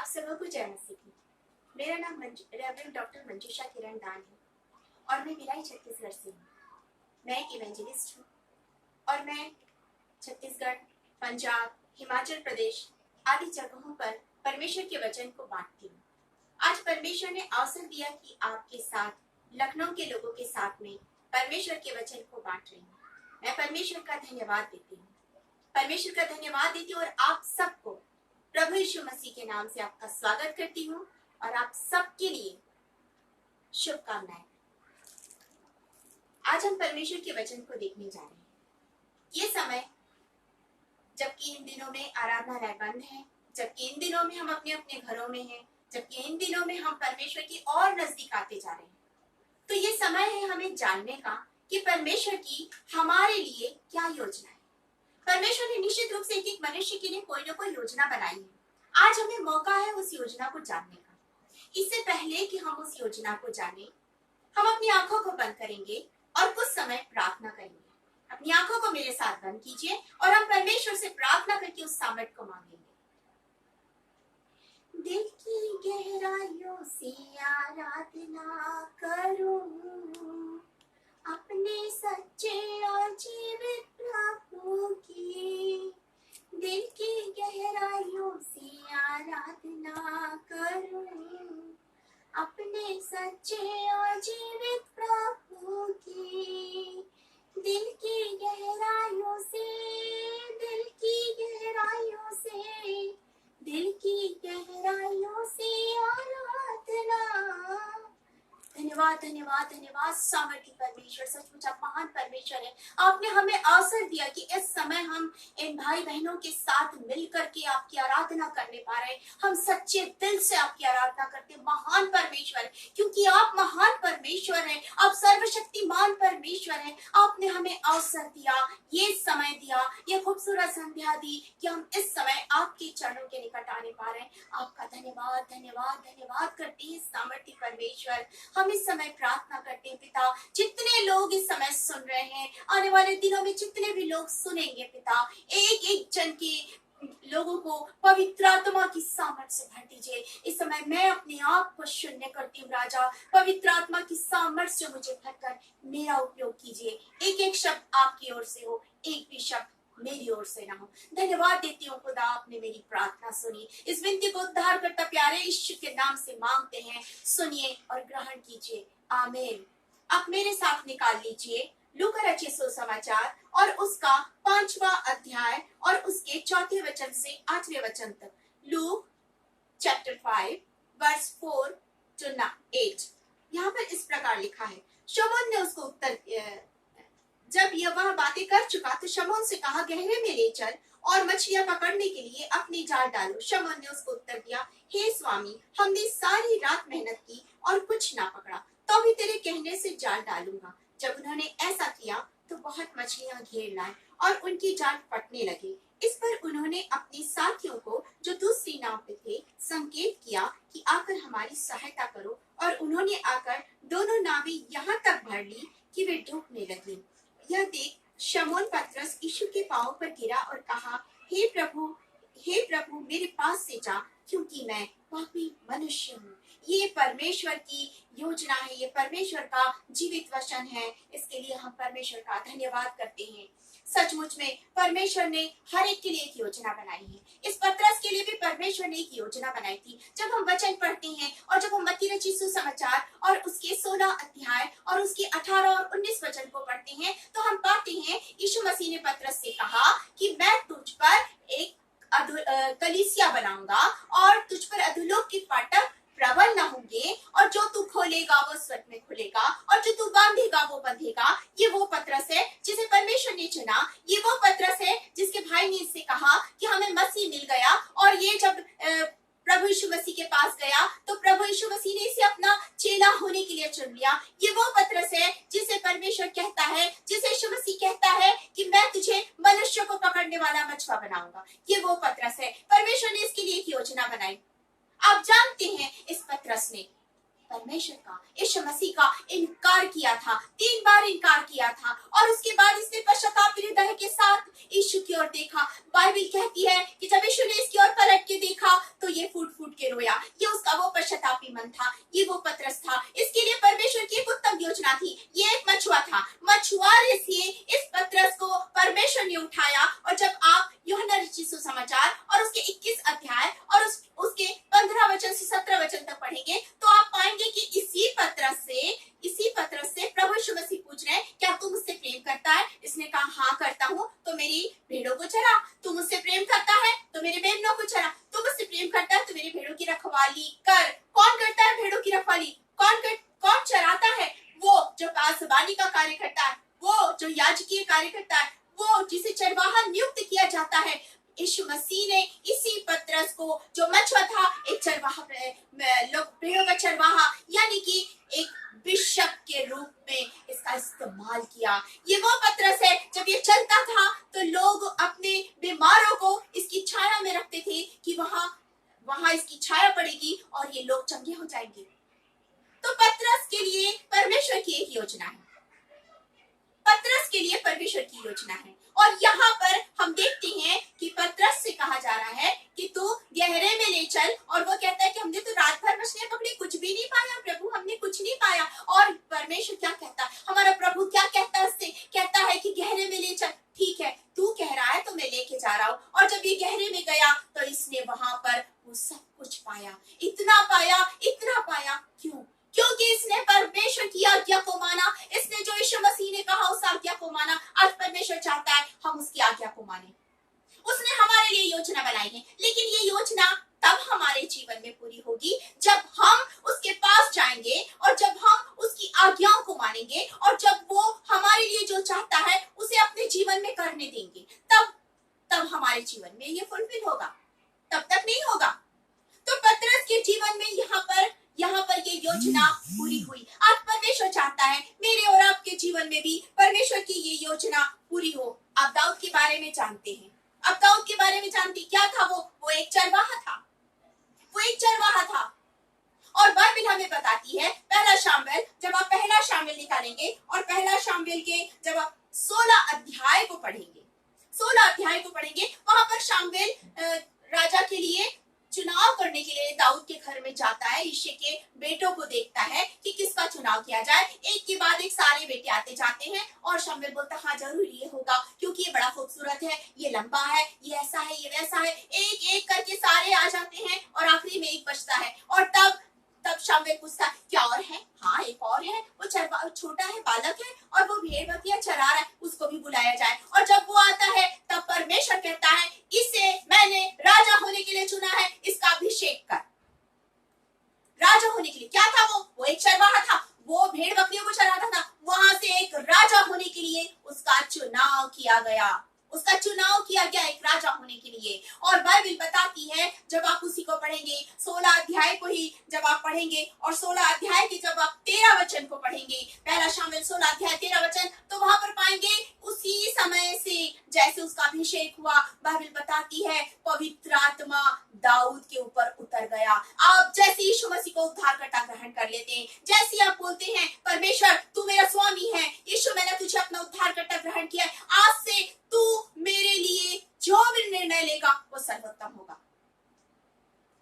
आप सबको जय मसीह की। मेरा नाम रेवरेंड डॉक्टर मंजूषा किरण दान है और मैं भिलाई छत्तीसगढ़ से हूँ। मैं एक इवेंजलिस्ट हूँ और मैं छत्तीसगढ़, पंजाब, हिमाचल प्रदेश आदि जगहों पर परमेश्वर के वचन को बांटती हूँ। आज परमेश्वर ने अवसर दिया कि आपके साथ, लखनऊ के लोगों के साथ में परमेश्वर के वचन को बांट रही हूँ। मैं परमेश्वर का धन्यवाद देती हूँ, परमेश्वर का धन्यवाद देती हूँ और आप सबको प्रभु यीशु मसीह के नाम से आपका स्वागत करती हूँ और आप सबके लिए शुभकामनाएं। आज हम परमेश्वर के वचन को देखने जा रहे हैं। ये समय, जबकि इन दिनों में आराधनालय बंद है, जबकि इन दिनों में हम अपने अपने घरों में हैं, जबकि इन दिनों में हम परमेश्वर की और नजदीक आते जा रहे हैं, तो ये समय है हमें जानने का कि परमेश्वर की हमारे लिए क्या योजना है। परमेश्वर ने निश्चित रूप से एक एक मनुष्य के लिए कोई ना कोई योजना बनाई है। आज हमें मौका है उस योजना को जानने का। इससे पहले कि हम उस योजना को जाने, हम अपनी आंखों को बंद करेंगे और कुछ समय प्रार्थना करेंगे। अपनी आंखों को मेरे साथ बंद कीजिए और हम परमेश्वर से प्रार्थना करके उस सामर्थ को मांगेंगे। दिल की गहराइयों से आराधना करूं, अपने सच्चे और जीवित प्रभु की। दिल की गहराइयों से आराधना करूं, अपने सच्चे और जीवित प्रभु की। दिल की गहराइयों से, दिल की गहराइयों से, दिल की गहराइयों से आराधना। धन्यवाद धन्यवाद धन्यवाद सामर्थी परमेश्वर, सचमुच आप महान परमेश्वर है। आपने हमें अवसर दिया कि इस समय हम इन भाई बहनों के साथ मिलकर के आपकी आराधना करने पा रहे हैं। हम सच्चे दिल से आपकी आराधना करते हैं। महान परमेश्वर, क्योंकि आप महान परमेश्वर हैं, आप सर्वशक्तिमान परमेश्वर हैं। आपने हमें अवसर दिया, ये समय दिया, ये खूबसूरत संध्या दी कि हम इस समय आपके चरणों के निकट आने पा रहे हैं। आपका धन्यवाद धन्यवाद धन्यवाद करते हैं सामर्थी परमेश्वर। हम इस समय प्रार्थना करते हैं पिता, जितने लोग इस समय सुन रहे हैं, आने वाले दिनों में जितने भी लोग सुनेंगे पिता, एक एक जन के लोगों को पवित्र आत्मा की सामर्थ्य से भर दीजिए। इस समय मैं अपने आप को शून्य करती हूँ राजा, पवित्र आत्मा की सामर्थ्य से मुझे भरकर मेरा उपयोग कीजिए। एक एक शब्द आपकी ओर से हो, एक भी शब्द मेरी ओर से ना हो। धन्यवाद देती हूँ खुदा, आपने मेरी प्रार्थना सुनी। इस विनती को उद्धार करता प्यारे यीशु के नाम से मांगते हैं, सुनिए और ग्रहण कीजिए, आमीन। आप मेरे साथ निकाल लीजिए लूका रचित सुसमाचार और उसका 5वां अध्याय और उसके 4थे वचन से 8वें वचन तक। Luke chapter 5 verse 4 to 8। यहाँ पर इस प्रकार लिखा है, शमौन ने उसको उत्तर जब यह वह बातें कर चुका तो शमौन से कहा, गहरे में ले चल और मछलियां पकड़ने के लिए अपनी जाल डालो। शमौन ने उसको उत्तर दिया, हे स्वामी, हमने सारी रात मेहनत की और कुछ ना पकड़ा, तो भी तेरे कहने से जाल डालूंगा। जब उन्होंने ऐसा किया तो बहुत मछलियां घेर लाए और उनकी जाल फटने लगी। इस पर उन्होंने अपने साथियों को जो दूसरी नाव पे थे संकेत किया कि आकर हमारी सहायता करो, और उन्होंने आकर दोनों नावें यहाँ तक भर ली कि वे डूबने लगी। यह देख शमौन पतरस यीशु के पांव पर गिरा और कहा, हे प्रभु मेरे पास से जा, क्योंकि मैं पापी मनुष्य हूँ। ये परमेश्वर की योजना है, ये परमेश्वर का जीवित वचन है। इसके लिए हम परमेश्वर का धन्यवाद करते हैं। सचमुच में परमेश्वर ने हर एक के लिए एक योजना बनाई है। इस पतरस के लिए भी परमेश्वर ने एक योजना बनाई थी। जब हम वचन पढ़ते हैं और जब हम मत्ती रचित सुसमाचार और उसके 16 अध्याय और उसके 18 और 19 वचन को पढ़ते हैं तो हम पाते हैं यीशु मसीह ने पतरस से कहा कि मैं तुझ पर एक कलीसिया बनाऊंगा और तुझ पर अधोलोक की फाटक प्रबल न होंगे, और जो तू खोलेगा वो स्वर्ग में खुलेगा और जो तू बांधेगा वो बंधेगा। ये वो पतरस है जिसे परमेश्वर ने चुना। ये वो पतरस है जिसके भाई ने इससे कहा कि हमें मसीह मिल गया, और ये जब प्रभु यीशु मसीह के पास गया तो प्रभु यीशु मसीह ने इसे अपना चेला होने के लिए चुन लिया। ये वो पतरस है जिसे परमेश्वर कहता है, जिसे यीशु मसीह कहता है कि मैं तुझे मनुष्य को पकड़ने वाला मछुआ बनाऊंगा। ये वो पतरस है। परमेश्वर ने इसके लिए एक योजना बनाई। आप जानते हैं इस पतरस ने परमेश्वर का, यीशु मसीह का इनकार किया था, 3 बार इनकार किया था, और उसके बाद इसने पश्चाताप हृदय के साथ यीशु की ओर देखा। बाइबल कहती है कि जब यीशु ने इसकी ओर पलट के देखा तो ये फूट फूट के रोया। ये उसका वो पश्चातापी मन था, ये वो पतरस था। इसके लिए परमेश्वर की एक उत्तम योजना थी। ये एक मछुआ था, मछुआरे से इस पतरस को परमेश्वर ने उठाया। और जब आप यूहन्ना रचित सुसमाचार और उसके 21 अध्याय और उसके 15 वचन से 17 वचन तक पढ़ेंगे तो आप पाएंगे कि इसी पत्रस से प्रभु यीशु मसीह पूछ रहे हैं, क्या तू मुझसे प्रेम करता है? इसने कहा हाँ करता हूँ, तो मेरी भेड़ों को चरा। तू मुझसे प्रेम करता है तो मेरे मेमनों को चरा। तू मुझसे प्रेम करता है तो मेरी भेड़ों की रखवाली कर। कौन करता है भेड़ों की रखवाली? कौन चराता है? वो जो पासबानी का कार्य करता है, वो जो याजकीय कार्य करता है, वो जिसे चरवाहा नियुक्त किया जाता है। यीशु मसीह ने इसी पतरस को, जो मछुआ था, एक चरवाहा, भेड़ों का चरवाहा यानी कि एक बिशप के रूप में इसका इस्तेमाल किया। ये वो पतरस है, जब ये चलता था तो लोग अपने बीमारों को इसकी छाया में रखते थे कि वहां इसकी छाया पड़ेगी और ये लोग चंगे हो जाएंगे। तो पतरस के लिए परमेश्वर की एक योजना है, पतरस के लिए परमेश्वर की योजना है। और यहाँ पर हम देखते हैं कि पतरस से कहा जा रहा है कि तू गहरे में ले चल। और वो कहता है कि हमने तो रात भर मछलियां पकड़ी, कुछ भी नहीं पाया प्रभु, हमने कुछ नहीं पाया। और परमेश्वर क्या कहता है, हमारा प्रभु क्या कहता है उससे? कहता है कि गहरे में ले चल। ठीक है, तू कह रहा है तो मैं लेके जा रहा हूँ। और जब ये गहरे में गया तो इसने वहां पर वो सब कुछ पाया, इतना पाया। क्योंकि इसने परमेश्वर की आज्ञा को माना। इसने जो यीशु मसीह ने कहा उस आज्ञा को माना। आज परमेश्वर चाहता है हम उसकी आज्ञा को माने। उसने हमारे लिए योजना बनाई है, लेकिन ये योजना तब हमारे जीवन में पूरी होगी जब हम उसके पास जाएंगे और जब हम उसकी आज्ञाओं को मानेंगे और जब वो हमारे लिए जो चाहता है उसे अपने जीवन में करने देंगे। तब हमारे जीवन में ये फुलफिल होगा, तब तक नहीं होगा। तो पतरस के जीवन में यहाँ पर ये योजना पूरी हुई। आज परमेश्वर चाहता है मेरे और आपके जीवन में भी परमेश्वर की ये योजना पूरी हो। आप दाऊद के बारे में जानते हैं, क्या था वो एक चरवाहा था। और बाइबल हमें बताती है, पहला शामुएल, जब आप पहला शामुएल निकालेंगे और पहला शामुएल के जब आप 16 अध्याय को पढ़ेंगे, वहां पर शामुएल राजा के लिए चुनाव करने के लिए दाऊद के घर में जाता है। यिशै के बेटों को देखता है कि किसका चुनाव किया जाए। एक के बाद एक सारे बेटे आते जाते हैं और शामुएल बोलता हाँ जरूर ये होगा, क्योंकि ये बड़ा खूबसूरत है, ये लंबा है, ये ऐसा है, ये वैसा है। एक एक करके सारे आ जाते हैं और आखिरी में एक बचता है। और तब शामुएल पूछता क्या और है? हाँ एक और है, वो छोटा है, बालक है और वो भेड़ बकरियां चरा रहा है, उसको भी बुलाया जाए। और जब वो आता है तब परमेश्वर कहता है इसे मैंने राजा होने के लिए चुना है, इसका अभिषेक कर। राजा होने के लिए क्या था वो एक चरवाहा था, वो भेड़ बकरियों को चराता था। वहां से एक राजा होने के लिए उसका चुनाव किया गया एक राजा होने के लिए। और बाइबल बताती है, जब आप उसी को पढ़ेंगे 16 अध्याय को ही जब आप पढ़ेंगे और 16 अध्याय के जब आप 13 वचन को पढ़ेंगे, पहला शामुएल 16 अध्याय 13 वचन, तो वहां पर पाएंगे उसी समय से जैसे उसका अभिषेक हुआ, बाइबल बताती है पवित्र आत्मा दाऊद के ऊपर उतर गया। आप जैसे यीशु मसीह को उद्धारकर्ता ग्रहण कर लेते हैं, जैसे आप बोलते हैं परमेश्वर तू मेरा स्वामी है, यीशु मैंने तुझे अपना उद्धारकर्ता ग्रहण किया, आज से तू मेरे लिए जो भी निर्णय लेगा वो सर्वोत्तम होगा।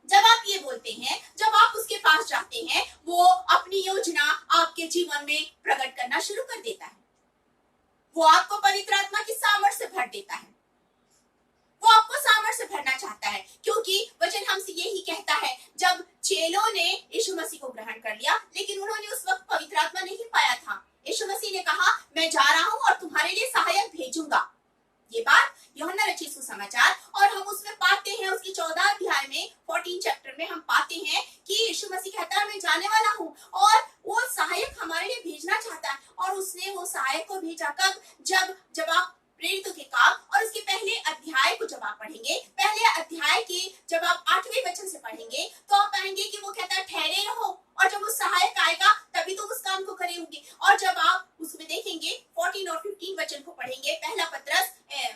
जब आप ये बोलते हैं, जब आप उसके पास जाते हैं, वो अपनी योजना आपके जीवन में प्रकट करना शुरू कर देता है। वो आपको पवित्र आत्मा की सामर्थ से भर देता है। वो आपको सामर्थ से भरना चाहता है, क्योंकि वचन हमसे यही कहता है, जब चेलों ने यीशु मसीह को ग्रहण कर लिया लेकिन उन्होंने उस वक्त पवित्र आत्मा नहीं पाया था। यीशु मसीह ने कहा मैं जा रहा हूं और तुम्हारे लिए सहायक भेजूंगा। ये बात यूहन्ना रचित सुसमाचार, और हम उसमें पाते हैं उसकी 14 अध्याय में 14 चैप्टर में हम पाते हैं कि यीशु मसीह कहता है मैं जाने वाला हूँ और वो सहायक हमारे लिए भेजना चाहता है। और उसने वो सहायक को भेजा कब? जब आप प्रेरितों के काम और उसके पहले अध्याय को जब आप पढ़ेंगे, पहले अध्याय के जब आप 8वें वचन से पढ़ेंगे तो आप पाएंगे कि वो कहता है ठहरे रहो, और जब वो सहायक आएगा तभी तुम उस काम को करेंगे। और जब आप उसमें देखेंगे 14 और 15 वचन को पढ़ेंगे, पहला पत्रस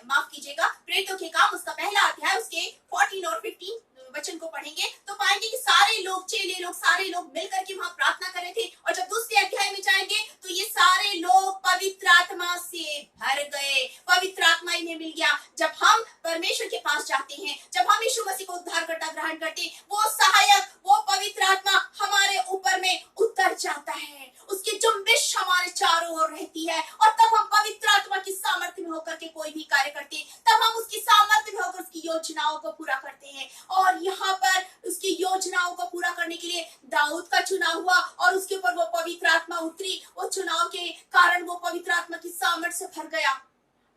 माफ कीजिएगा प्रेरितों के काम उसका पहला अध्याय उसके 14 और 15 वचन को पढ़ेंगे तो पाएंगे कि सारे लोग लोग, चेले लोग, सारे लोग मिलकर के वहां प्रार्थना कर रहे थे। और जब दूसरे अध्याय में जाएंगे तो ये सारे लोग पवित्र आत्मा से भर गए, पवित्र आत्मा इन्हें मिल गया। जब हम परमेश्वर के पास जाते हैं, जब हम यीशु मसीह को उद्धारकर्ता ग्रहण करते हैं, वो सहायक, वो पवित्र आत्मा हमारे ऊपर में उतर जाता है, उसकी जुम्बिश हमारे चारों ओर रहती है। और तब हम पवित्र आत्मा की सामर्थ्य में होकर के कोई भी कार्य करते हैं, तब हम उसकी सामर्थ्य में होकर उसकी योजनाओं को पूरा करते हैं। और यहाँ पर उसकी योजनाओं को पूरा करने के लिए दाऊद का चुनाव हुआ और उसके ऊपर वो पवित्र आत्मा उतरी। वो चुनाव के कारण वो पवित्र आत्मा की सामर्थ्य से भर गया।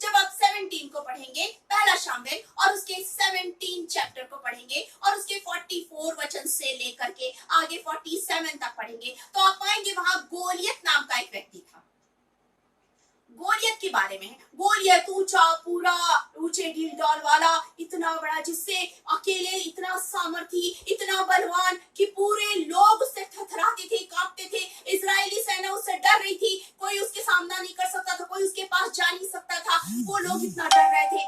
जब आप 17 को पढ़ेंगे, पहला शामिल, और उसके 17 चैप्टर को पढ़ेंगे और उसके 44 वचन से लेकर के आगे 47 तक पढ़ेंगे, तो आप पाएंगे वहां गोलियत नाम का एक व्यक्ति था। गोलियत के बारे में, गोलियत ऊंचा, पूरा ऊंचे ढील डॉल वाला, इतना बड़ा, जिससे अकेले इतना सामर्थी, इतना बलवान कि पूरे लोग उससे थरथराते थे, कांपते थे। इजरायली सेना उससे डर रही थी, कोई उसके सामना नहीं कर सकता था, कोई उसके पास जा नहीं सकता था, वो लोग इतना डर रहे थे।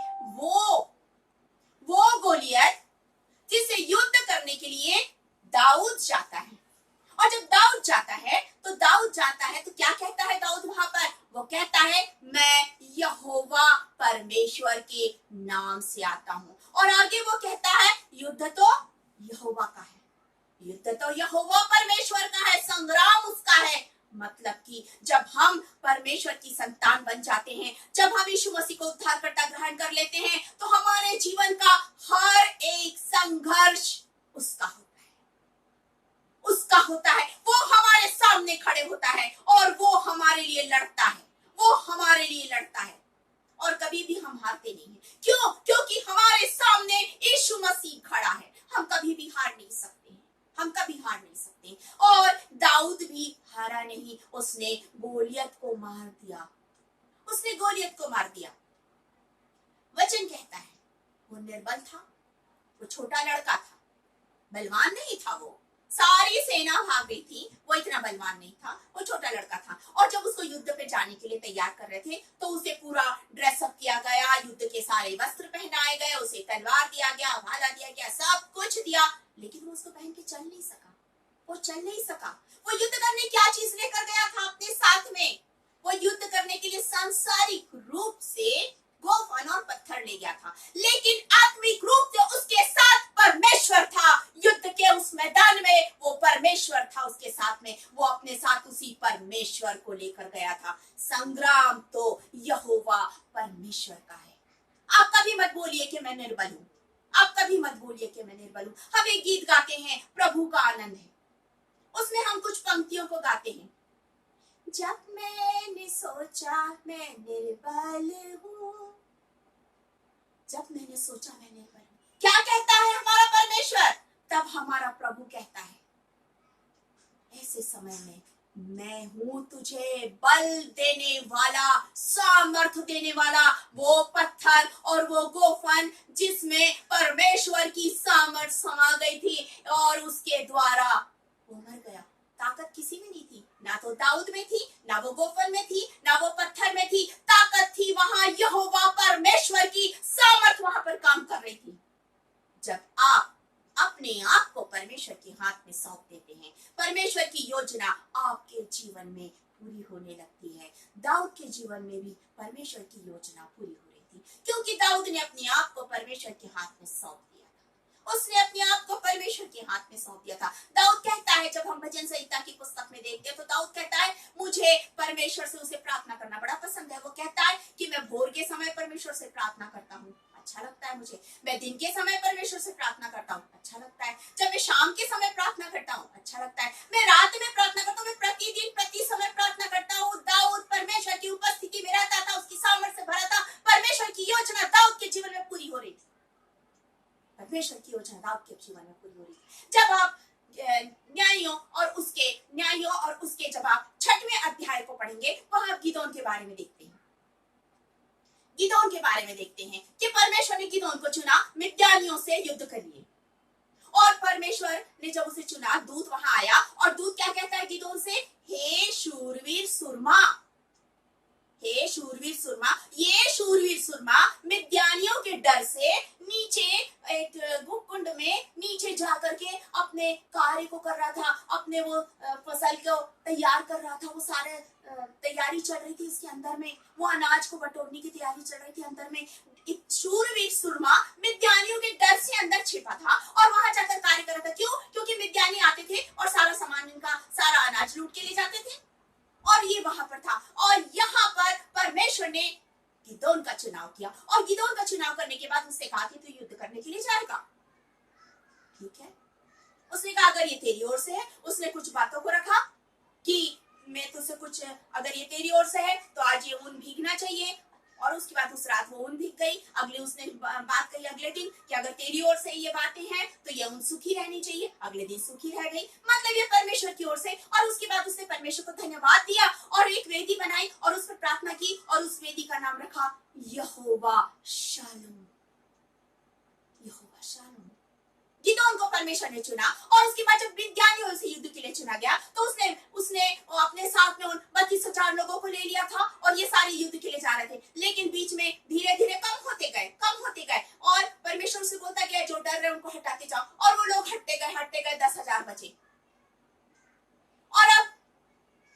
वो गोलियत जिसे युद्ध करने के लिए दाऊद जाता है। और जब दाऊद जाता है तो क्या कहता है दाऊद वहां पर? वो कहता है, मैं यहोवा परमेश्वर के नाम से आता हूं। और आगे वो कहता है, युद्ध तो यहोवा का है, युद्ध तो यहोवा परमेश्वर का है, संग्राम उसका है। मतलब कि जब हम परमेश्वर की संतान बन जाते हैं, जब हम यीशु मसीह को उद्धारकर्ता ग्रहण कर लेते हैं, तो हमारे जीवन का हर एक संघर्ष उसका होता है। वो हमारे सामने खड़े होता है और वो हमारे लिए लड़ता है, और कभी भी हम हारते नहीं हैं। क्यों? क्योंकि हमारे सामने यीशु मसीह खड़ा है। हम कभी भी हार नहीं सकते। और दाऊद भी हारा नहीं, उसने गोलियत को मार दिया। वचन कहता है, वो निर्बल था, वो छोटा लड़का था, बलवान नहीं था। वो सारी सेना भाग गई थी, वो इतना बलवान नहीं था, वो छोटा लड़का था। और जब उसको युद्ध पे जाने के लिए तैयार कर रहे थे, तो उसे पूरा ड्रेसअप किया गया, युद्ध के सारे वस्त्र पहनाए गए, उसे तलवार दिया गया, भाला दिया गया, सब कुछ दिया, लेकिन वो उसको पहन के चल नहीं सका। वो युद्ध करने क्या चीज लेकर गया था अपने साथ में? वो युद्ध करने के लिए सांसारिक रूप से गोफन और पत्थर ले गया था, लेकिन आत्मिक रूप से उसके साथ परमेश्वर था। युद्ध के उस मैदान में वो परमेश्वर था उसके साथ में, वो अपने साथ उसी परमेश्वर को लेकर गया था। संग्राम तो यहोवा परमेश्वर का है। आप कभी मत बोलिए कि मैं निर्बल हूं, हम एक गीत गाते हैं, प्रभु का आनंद है, उसमें हम कुछ पंक्तियों को गाते हैं। जब मैंने सोचा मैं निर्बल हूँ, क्या कहता है हमारा परमेश्वर? तब हमारा प्रभु कहता है, ऐसे समय में मैं हूं तुझे बल देने वाला, सामर्थ्य देने वाला। वो पत्थर और वो गोफन जिसमें परमेश्वर की सामर्थ्य समा गई थी, और उसके द्वारा वो मर गया। ताकत किसी में नहीं थी, ना तो दाऊद में थी, ना वो गोफन में थी, ना वो पत्थर में थी। ताकत थी वहां यहोवा परमेश्वर की, सामर्थ वहां पर काम कर रही थी। जब आप अपने आप को परमेश्वर के हाथ में सौंप देते हैं, परमेश्वर की योजना आपके जीवन में पूरी होने लगती है। दाऊद के जीवन में भी परमेश्वर की योजना पूरी हो रही थी, क्योंकि दाऊद ने अपने आप को परमेश्वर के हाथ में सौंप दिया था। उसने अपने आप को परमेश्वर के हाथ में सौंप दिया था। दाऊद कहता है, जब हम भजन संहिता की पुस्तक में देखते हैं, तो दाऊद कहता है, मुझे परमेश्वर से उसे प्रार्थना करना बड़ा पसंद है। वो कहता है कि मैं भोर के समय परमेश्वर से प्रार्थना करता हूँ, अच्छा लगता है मुझे। मैं दिन के समय परमेश्वर से प्रार्थना करता हूँ, अच्छा लगता है। जब मैं शाम के समय प्रार्थना करता हूँ, अच्छा लगता है। मैं रात में प्रार्थना करता हूँ, मैं प्रतिदिन प्रति समय प्रार्थना करता हूँ। दाऊद परमेश्वर की उपस्थिति में रहता था, उसकी सामर्थ्य से भरा था। परमेश्वर की योजना दाऊद के जीवन में पूरी हो रही थी। जब आप न्यायों और उसके जब आप 6वें अध्याय को पढ़ेंगे, वहां आप गिदोन के बारे में देखते हैं कि परमेश्वर ने गिदोन को चुना मिद्यानियों से युद्ध के लिए। और परमेश्वर ने जब उसे चुना, दूत वहां आया, और दूत क्या कहता है गिदोन से? हे शूरवीर सुरमा, हे शूरवीर सुरमा, ये शूरवीर सुरमा मिद्यानियों के डर से नीचे एक कुंड में नीचे जा करके अपने कार्य को कर रहा था, अपने वो फसल को तैयार कर रहा था। वो सारे तैयारी चल रही थी इसके अंदर में, वो अनाज को बटोरने की तैयारी चल रही थी अंदर में। शूरवीर सुरमा मिद्यानियों के डर से अंदर छिपा था और वहां जाकर कार्य कर रहा था। क्यों? क्योंकि मिद्यानी आते थे और सारा सामान, इनका सारा अनाज लूट के ले जाते थे और ये वहां पर था। और यहाँ पर परमेश्वर ने गिदोन का चुनाव किया और गिदोन का चुनाव करने के बाद उससे कहा कि तू युद्ध करने के लिए जाएगा। ठीक है, उसने कहा अगर ये तेरी ओर से है, उसने कुछ बातों को रखा कि मैं तुझसे कुछ, अगर ये तेरी ओर से है तो आज ये ऊन भीगना चाहिए। और उसके बाद उस रात वो ऊन भीग गई। अगले उसने बात कही अगले दिन कि अगर तेरी ओर से ये बातें हैं तो ये ऊन सूखी रहनी चाहिए। अगले दिन सूखी रह गई, मतलब ये परमेश्वर की ओर से। और उसके बाद उसने परमेश्वर को धन्यवाद दिया और एक वेदी बनाई और उस पर प्रार्थना की और उस वेदी का नाम रखा यहोवा शालोम। यहोवा शालोम। गिदोन को परमेश्वर ने चुना और उसके बाद जब मिद्यानियों से युद्ध के लिए चुना गया तो उसने अपने साथ में उन 32,000 लोगों को ले लिया था और ये सारे युद्ध के लिए जा रहे थे। लेकिन बीच में धीरे धीरे कम होते गए और परमेश्वर से बोलता गया जो डर रहे उनको हटाते जाओ। और वो लोग हटते गए 10,000 बचे। और अब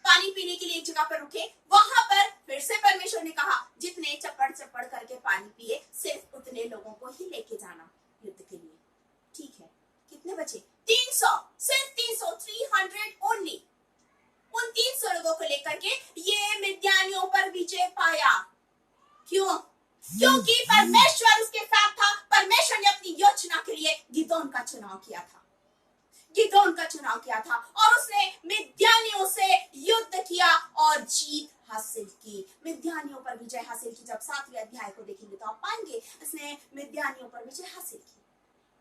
पानी पीने के लिए एक जगह पर रुके। वहां पर फिर से परमेश्वर ने कहा जितने चप्पड़ करके पानी पिए सिर्फ उतने लोगों को ही लेके जाना युद्ध के लिए। ठीक है, कितने बचे? 300, सिर्फ 300, 300 ओनली। उन 300 लोगों को लेकर के ये मिद्यानियों पर विजय पाया। क्यों? क्योंकि परमेश्वर उसके साथ था। परमेश्वर ने अपनी योजना के लिए गिदोन का चुनाव किया था और उसने मिद्यानियों से युद्ध किया और जीत हासिल की, मिद्यानियों पर विजय हासिल की। जब 7वें अध्याय को देखेंगे तो आप पाएंगे उसने मिद्यानियों पर विजय हासिल की।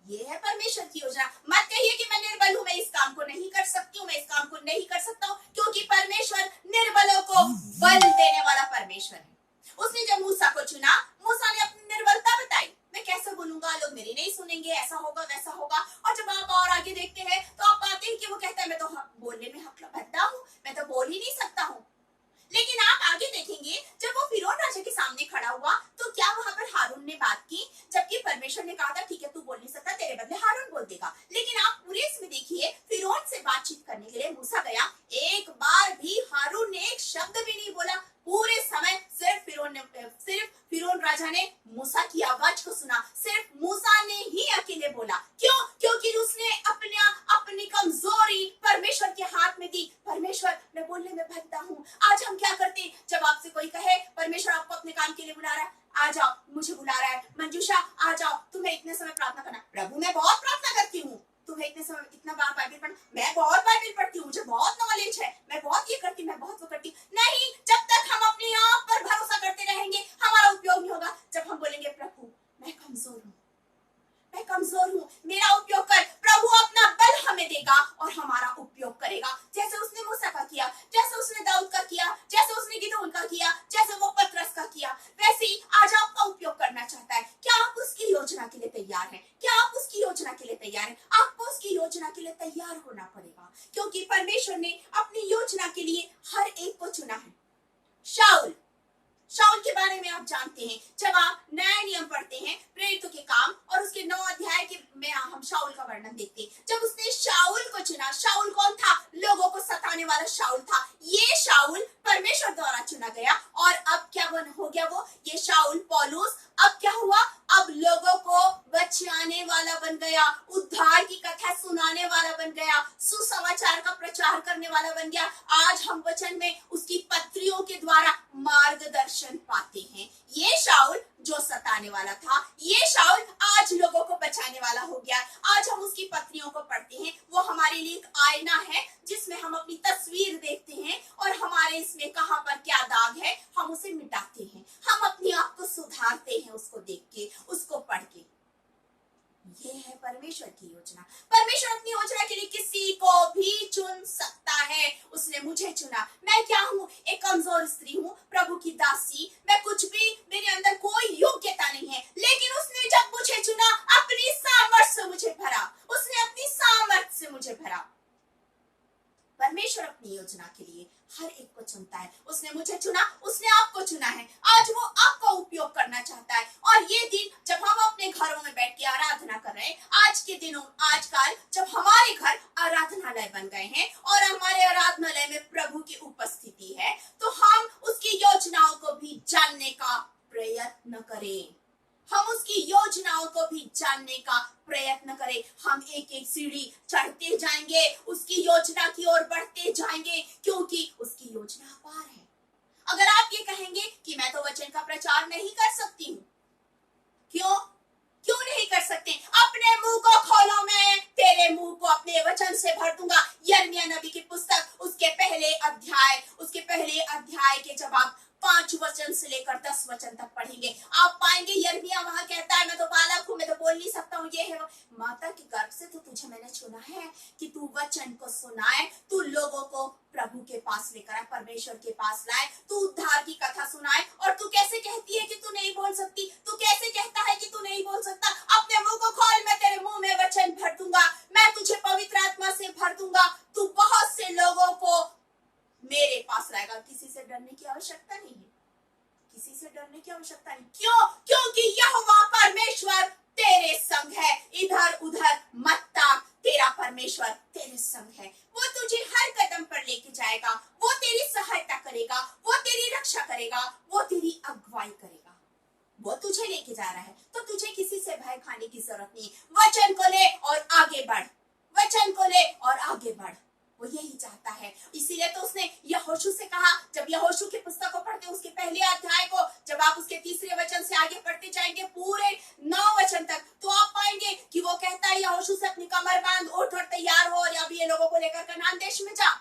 ये है परमेश्वर की योजना। मत कहिए कि मैं निर्बल हूं, मैं इस काम को नहीं कर सकती हूँ, मैं इस काम को नहीं कर सकता हूँ, क्योंकि परमेश्वर निर्बलों को बल देने वाला परमेश्वर है। उसने जब मूसा को चुना, मूसा ने अपनी निर्बलता बताई, मैं कैसे बोलूंगा, लोग मेरी नहीं सुनेंगे, ऐसा होगा वैसा होगा। और जब आप और आगे देखते हैं तो आप पाते हैं कि वो कहता है मैं तो बोलने में हकलबद्दा हूँ, मैं तो बोल ही नहीं सकता हूँ। लेकिन आप आगे देखेंगे जब वो फिरौन राजा के सामने खड़ा हुआ तो क्या वहां पर हारून ने बात की, जबकि परमेश्वर ने कहा था ठीक है तू बोल नहीं सकता, तेरे बदले हारून बोल देगा। लेकिन आप पूरे इसमें देखिए फिरौन से बातचीत करने के लिए मूसा गया, एक बार भी हारून ने एक शब्द भी नहीं बोला। पूरे समय सिर्फ फिरौन राजा ने मूसा की आवाज को सुना, सिर्फ मूसा ने ही अकेले बोला। क्यों? क्योंकि उसने अपनी कमजोरी परमेश्वर के हाथ में दी। परमेश्वर मैं बोलने में भटकता हूँ। आज हम क्या करते हैं, जब आपसे कोई कहे परमेश्वर आपको अपने काम के लिए बुला रहा है, आ जाओ, मुझे बुला रहा है, मंजूषा आ जाओ, तुम्हें इतने समय प्रार्थना करना। प्रभु मैं बहुत प्रार्थना करती हूँ, तुम्हें इतने समय इतना बार बाइबल पढ़ना, मैं बहुत बाइबल पढ़ती हूँ, मुझे बहुत नॉलेज है, मैं बहुत ये करती, मैं बहुत वो करती। नहीं, जब तक हम अपने आप पर भरोसा करते रहेंगे हमारा उपयोग नहीं होगा। जब हम बोलेंगे प्रभु मैं कमजोर हूँ, मेरा उपयोग कर, प्रभु अपना बल हमें देगा और हमारा उपयोग करेगा। जैसे उसने मूसा का किया, जैसे उसने दाऊद का किया, जैसे उसने गिदोन का किया, जैसे वो पतरस का किया, वैसे ही आज आपका उपयोग करना चाहता है। क्या आप उसकी योजना के लिए तैयार हैं? क्या आप उसकी योजना के लिए तैयार हैं? आपको उसकी योजना के लिए तैयार होना पड़ेगा, क्योंकि परमेश्वर ने अपनी योजना के लिए हर एक को चुना है। शाऊल के बारे में आप जानते हैं, जब आप नया नियम पढ़ते हैं प्रेरितों के काम और उसके 9 अध्याय के में हम शाऊल का वर्णन देखते हैं। जब उसने शाऊल को चुना, शाऊल कौन था? लोगों को सताने वाला शाऊल था। ये शाऊल परमेश्वर द्वारा चुना गया और अब क्या हो गया वो, ये शाऊल पौलुस अब क्या हुआ, अब लोगों को बचाने वाला बन गया, उद्धार की कथा सुनाने वाला बन गया, सुसमाचार का प्रचार करने वाला बन गया। आज हम वचन में उसकी पत्रियों के द्वारा मार्गदर्शन पाते हैं। ये शाऊल जो सताने वाला था, ये शाऊल आज लोगों को बचाने वाला हो गया। आज हम उसकी पत्रियों को पढ़ते हैं, वो हमारे लिए एक आईना है जिसमें हम अपनी तस्वीर देखते हैं और हमारे इसमें कहां पर क्या दाग है हम उसे मिटाते हैं, हम अपने आप को सुधारते हैं उसको देख के, उसको पढ़ के। ये है परमेश्वर की योजना। परमेश्वर अपनी योजना के लिए किसी को भी चुन सकता है। उसने मुझे चुना, मैं क्या हूँ, एक कमजोर स्त्री हूँ, प्रभु की दासी, मैं कुछ भी, मेरे अंदर कोई योग्यता नहीं है, लेकिन उसने जब मुझे चुना अपनी सामर्थ से मुझे भरा, उसने अपनी सामर्थ से मुझे भरा। परमेश्वर अपनी योजना के लिए हर एक को चुनता है। उसने मुझे चुना, उसने आपको चुना है। आज वो आपका उपयोग करना चाहता है। और ये दिन जब हम अपने घरों में बैठ के आराधना कर रहे हैं, आज के दिनों आजकल जब हमारे घर आराधनालय बन गए हैं और हमारे आराधनालय में प्रभु की उपस्थिति है, तो हम उसकी योजनाओं को भी जानने का प्रयत्न करें। हम उसकी योजनाओं को भी जानने का प्रयत्न करें। हम एक एक सीढ़ी चढ़ते जाएंगे, उसकी योजना की ओर बढ़ते जाएंगे, क्योंकि उसकी योजना अपार है। अगर आप ये कहेंगे कि मैं तो वचन का प्रचार नहीं कर सकती हूँ, क्यों नहीं कर सकते? अपने मुंह को खोलो, मैं तेरे मुंह को अपने वचन से भर दूंगा। यिर्मयाह नबी की पुस्तक उसके पहले अध्याय के जब आप 5 वचन से लेकर 10 वचन तक पढ़ेंगे, आप पाएंगे यिर्मयाह वहां कहता है, मैं तो बालक हूं, मैं तो बोल नहीं सकता हूँ, ये है वो। माता के गर्भ से तो तुझे मैंने चुना है कि तू वचन को सुनाए, तू लोगों को प्रभु के पास लेकर आए, परमेश्वर के पास लाए, तू उद्धार की कथा सुनाए। और तू कैसे कहती है कि तू नहीं बोल सकती? तू कैसे कहता है कि तू नहीं बोल सकता? अपने मुंह को खोल, मैं तेरे मुंह में वचन भर दूंगा, मैं तुझे पवित्र आत्मा से भर दूंगा, तू बहुत से लोगों को मेरे पास लाएगा। किसी से डरने की आवश्यकता नहीं है, किसी से डरने की आवश्यकता नहीं। क्योंकि यहोवा परमेश्वर तेरे संग है। इधर उधर मत ताक, तेरा परमेश्वर तेरे संग है। वो तुझे हर कदम पर लेके जाएगा, वो तेरी सहायता करेगा, वो तेरी रक्षा करेगा, वो तेरी अगुवाई करेगा। वो तुझे लेके जा रहा है, तो तुझे किसी से भय खाने की जरूरत नहीं। वचन को ले और आगे बढ़, वचन को ले और आगे बढ़। वो यही चाहता है। इसीलिए तो उसने यहोशू से कहा, जब यहोशू की पुस्तक को पढ़ते उसके पहले अध्याय को, जब आप उसके 3 वचन से आगे पढ़ते जाएंगे पूरे 9 वचन तक, तो आप पाएंगे कि वो कहता है यहोशू से, अपनी कमर बांध, उठ और तैयार हो, और अभी ये लोगों को लेकर कनान देश में जा।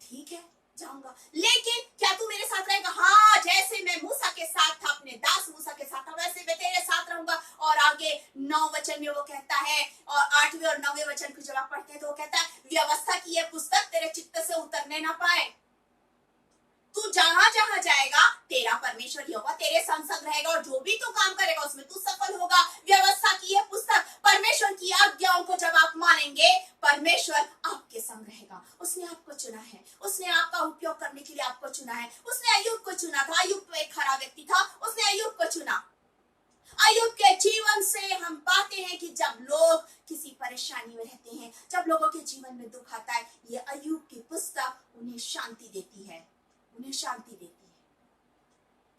ठीक है, जाऊंगा, लेकिन क्या तू मेरे साथ रहेगा? हाँ, जैसे मैं मूसा के साथ था, अपने दास मूसा के साथ था, वैसे मैं तेरे साथ रहूंगा। और आगे 9 वचन में वो कहता है, और 8वें और 9वें वचन को जब आप पढ़ते हैं तो वो कहता है, व्यवस्था की यह पुस्तक तेरे चित्त से उतरने ना पाए। तू जहां जहां जाएगा, तेरा परमेश्वर यहोवा तेरे संग रहेगा, और जो भी तू काम करेगा उसमें तू सफल होगा। व्यवस्था की यह पुस्तक, परमेश्वर की आज्ञाओं को जब आप मानेंगे, परमेश्वर आपके संग रहेगा। उसने आपको चुना है, उसने आपका उपयोग करने के लिए आपको चुना है। उसने अय्यूब को चुना था। अय्यूब तो एक खरा व्यक्ति था, उसने अय्यूब को चुना। अय्यूब के जीवन से हम पाते हैं कि जब लोग किसी परेशानी में रहते हैं, जब लोगों के जीवन में दुख आता है, ये अय्यूब की पुस्तक उन्हें शांति देती है, उन्हें शांति देती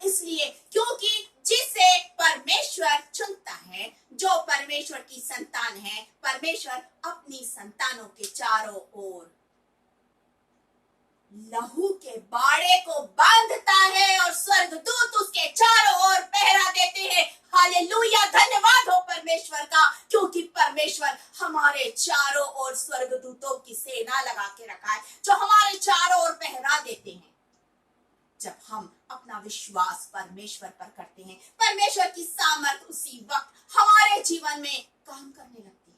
है। इसलिए क्योंकि जिसे परमेश्वर चुनता है, जो परमेश्वर की संतान है, परमेश्वर अपनी संतानों के चारों ओर लहू के बाड़े को बांधता है, और स्वर्गदूत उसके चारों ओर पहरा देते हैं। हालेलुया, धन्यवाद हो परमेश्वर का, क्योंकि परमेश्वर हमारे चारों ओर स्वर्गदूतों की सेना लगा के रखा है, जो हमारे चारों ओर पहरा देते हैं। जब हम अपना विश्वास परमेश्वर पर करते हैं, परमेश्वर की सामर्थ उसी वक्त हमारे जीवन में काम करने लगती है।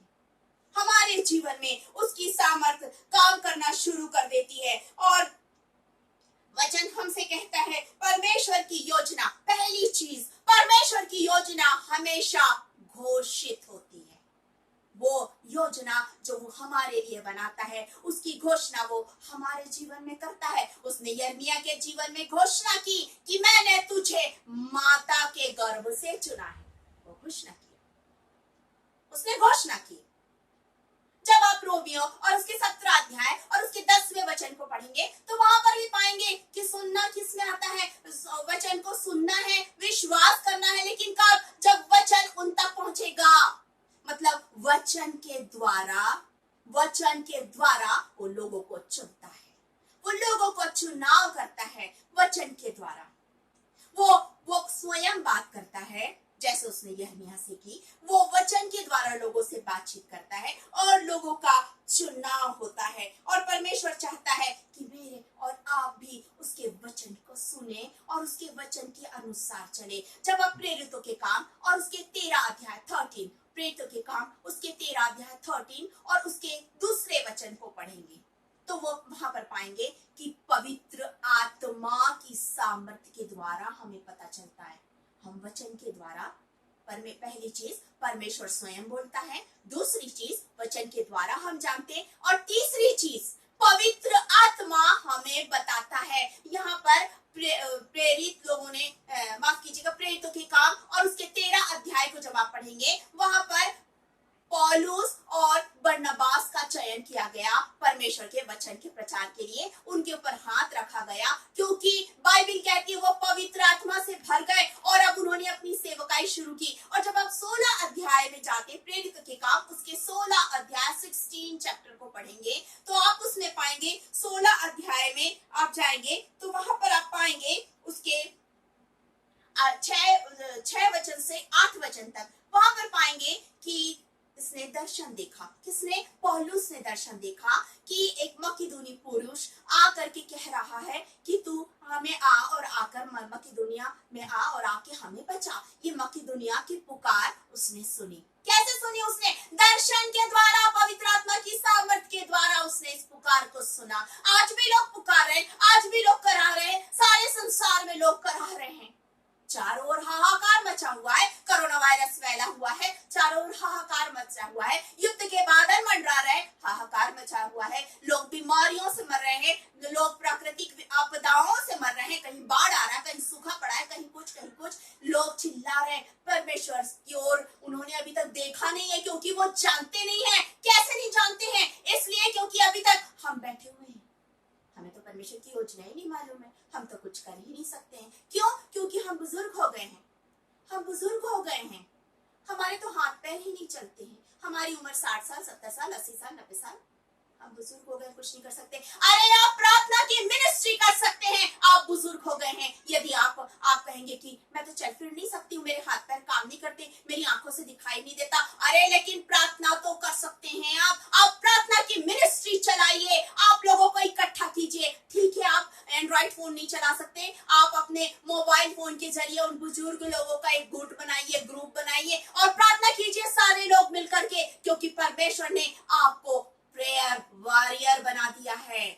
हमारे जीवन में उसकी सामर्थ काम करना शुरू कर देती है। और वचन हमसे कहता है, परमेश्वर की योजना, पहली चीज, परमेश्वर की योजना हमेशा घोषित होती है। वो योजना जो वो हमारे लिए बनाता है, उसकी घोषणा वो हमारे जीवन में करता है। उसने यिर्मयाह के जीवन में घोषणा की कि मैंने तुझे माता के गर्भ से चुना है। वो घोषणा की, उसने घोषणा की। जब आप रोमियो और उसके 17 अध्याय और उसके 10वें वचन को पढ़ेंगे, तो वहां पर भी पाएंगे कि सुनना किसमें आता है? वचन को सुनना है, विश्वास करना है, लेकिन कब? जब वचन उन तक पहुंचेगा। मतलब वचन के द्वारा वो लोगों को चुनता है, वो लोगों को चुनाव करता है। वचन के द्वारा वो स्वयं बात करता है, जैसे उसने यिर्मयाह से की। वो वचन के द्वारा लोगों से बातचीत करता है और लोगों का चुनाव होता है। और परमेश्वर चाहता है कि मेरे और आप भी उसके वचन को सुने और उसके वचन के अनुसार चले। जब आप प्रेरितों के काम और उसके 13 अध्याय 13, प्रेरितों के काम उसके 13 अध्याय 13 और उसके दूसरे वचन को पढ़ेंगे, तो वो वहां पर पाएंगे कि पवित्र आत्मा की सामर्थ्य के द्वारा हमें पता चलता है। हम वचन के द्वारा, पहली चीज परमेश्वर स्वयं बोलता है, दूसरी चीज वचन के द्वारा हम जानते हैं। और तीसरी चीज, पवित्र आत्मा हमें बताता है। यहाँ पर प्रेरित लोगों ने माफ कीजिएगा, प्रेरितों के काम और उसके 13 अध्याय को जब आप पढ़ेंगे, वहां पर पौलुस और बरनबास का चयन किया गया परमेश्वर के वचन के प्रचार के लिए। उनके ऊपर हाथ रखा गया क्योंकि बाइबल कहती है वो पवित्र आत्मा से भर गए और अब उन्होंने अपनी सेवकाई शुरू की। और जब आप 16 अध्याय में जाते, प्रेरित के काम उसके 16 अध्याय 16 चैप्टर को पढ़ेंगे तो आप उसमें पाएंगे, 16 अध्याय में आप जाएंगे तो वहां पर आप पाएंगे उसके 6 वचन से 8 वचन तक, वहां पर पाएंगे कि इसने दर्शन देखा। किसने? पौलुस ने दर्शन देखा कि एक मकिदुनी पुरुष आ करके कह रहा है कि तू हमें आ और आकर मकिदुनिया में आ और आके हमें बचा। ये मकिदुनिया की पुकार उसने सुनी। कैसे सुनी उसने? दर्शन के द्वारा, पवित्र आत्मा की सामर्थ्य के द्वारा उसने इस पुकार को सुना। आज भी लोग पुकार रहे हैं, आज भी लोग करा रहे हैं, सारे संसार में लोग करा रहे हैं। चारों ओर हाहाकार मचा हुआ है, कोरोना वायरस फैला हुआ है, चारों ओर हाहाकार मचा हुआ है, युद्ध के बादल मंडरा रहे, हाहाकार मचा हुआ है, लोग बीमारियों से मर रहे हैं, लोग प्राकृतिक आपदाओं से मर रहे हैं, कहीं बाढ़ आ रहा है, कहीं सूखा पड़ा है, कहीं कुछ लोग चिल्ला रहे हैं। परमेश्वर की ओर उन्होंने अभी तक देखा नहीं है क्योंकि वो जानते नहीं है। कैसे नहीं जानते हैं? इसलिए क्योंकि अभी तक हम बैठे हुए हैं, हमें तो परमेश्वर की योजना ही नहीं मालूम है, हम तो कुछ कर ही नहीं सकते हैं। क्यों? क्योंकि हम बुजुर्ग हो गए हैं, हम बुजुर्ग हो गए हैं, हमारे तो हाथ पैर ही नहीं चलते हैं। हमारी उम्र 60 साल, 70 साल, 80 साल, 90 साल, हम बुजुर्ग हो गए, कुछ नहीं कर सकते। अरे आप प्रार्थना की मिनिस्ट्री कर सकते हैं, आप बुजुर्ग हो गए हैं। यदि आप कहेंगे कि मैं तो चल फिर नहीं सकती हूँ, मेरे हाथ पैर काम नहीं करते, मेरी आंखों से दिखाई नहीं देता, अरे लेकिन प्रार्थना तो कर सकते हैं आप प्रार्थना की मिनिस्ट्री चलाइए, आप लोगों को इकट्ठा कीजिए। ठीक है, आप एंड्रॉइड फोन नहीं चला सकते, आप अपने मोबाइल फोन के जरिए उन बुजुर्ग लोगों का एक गुट बनाइए, ग्रुप बनाइए और प्रार्थना कीजिए सारे लोग मिलकर के, क्योंकि परमेश्वर ने आपको प्रेयर वॉरियर बना दिया है।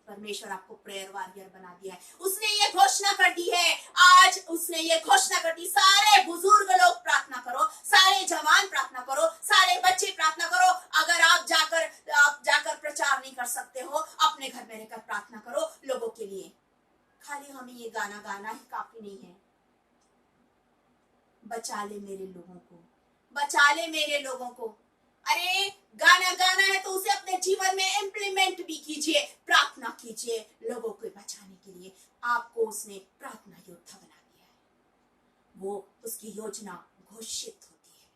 परमेश्वर आपको प्रेयर वॉरियर बना दिया है। उसने ये घोषणा कर दी है, आज उसने ये घोषणा कर दी, सारे बुजुर्ग लोग प्रार्थना करो, सारे जवान प्रार्थना करो, सारे बच्चे प्रार्थना करो। अगर आप जाकर प्रचार नहीं कर सकते हो, अपने घर में रहकर प्रार्थना करो लोगों के लिए। खाली हमें ये गाना गाना ही काफी नहीं है। बचा ले मेरे लोगों को, बचा ले मेरे लोगों को। अरे गाना गाना है तो उसे अपने जीवन में इम्प्लीमेंट भी कीजिए, प्रार्थना कीजिए लोगों को बचाने के लिए। आपको उसने प्रार्थना योद्धा बना दिया है। वो उसकी योजना घोषित होती है,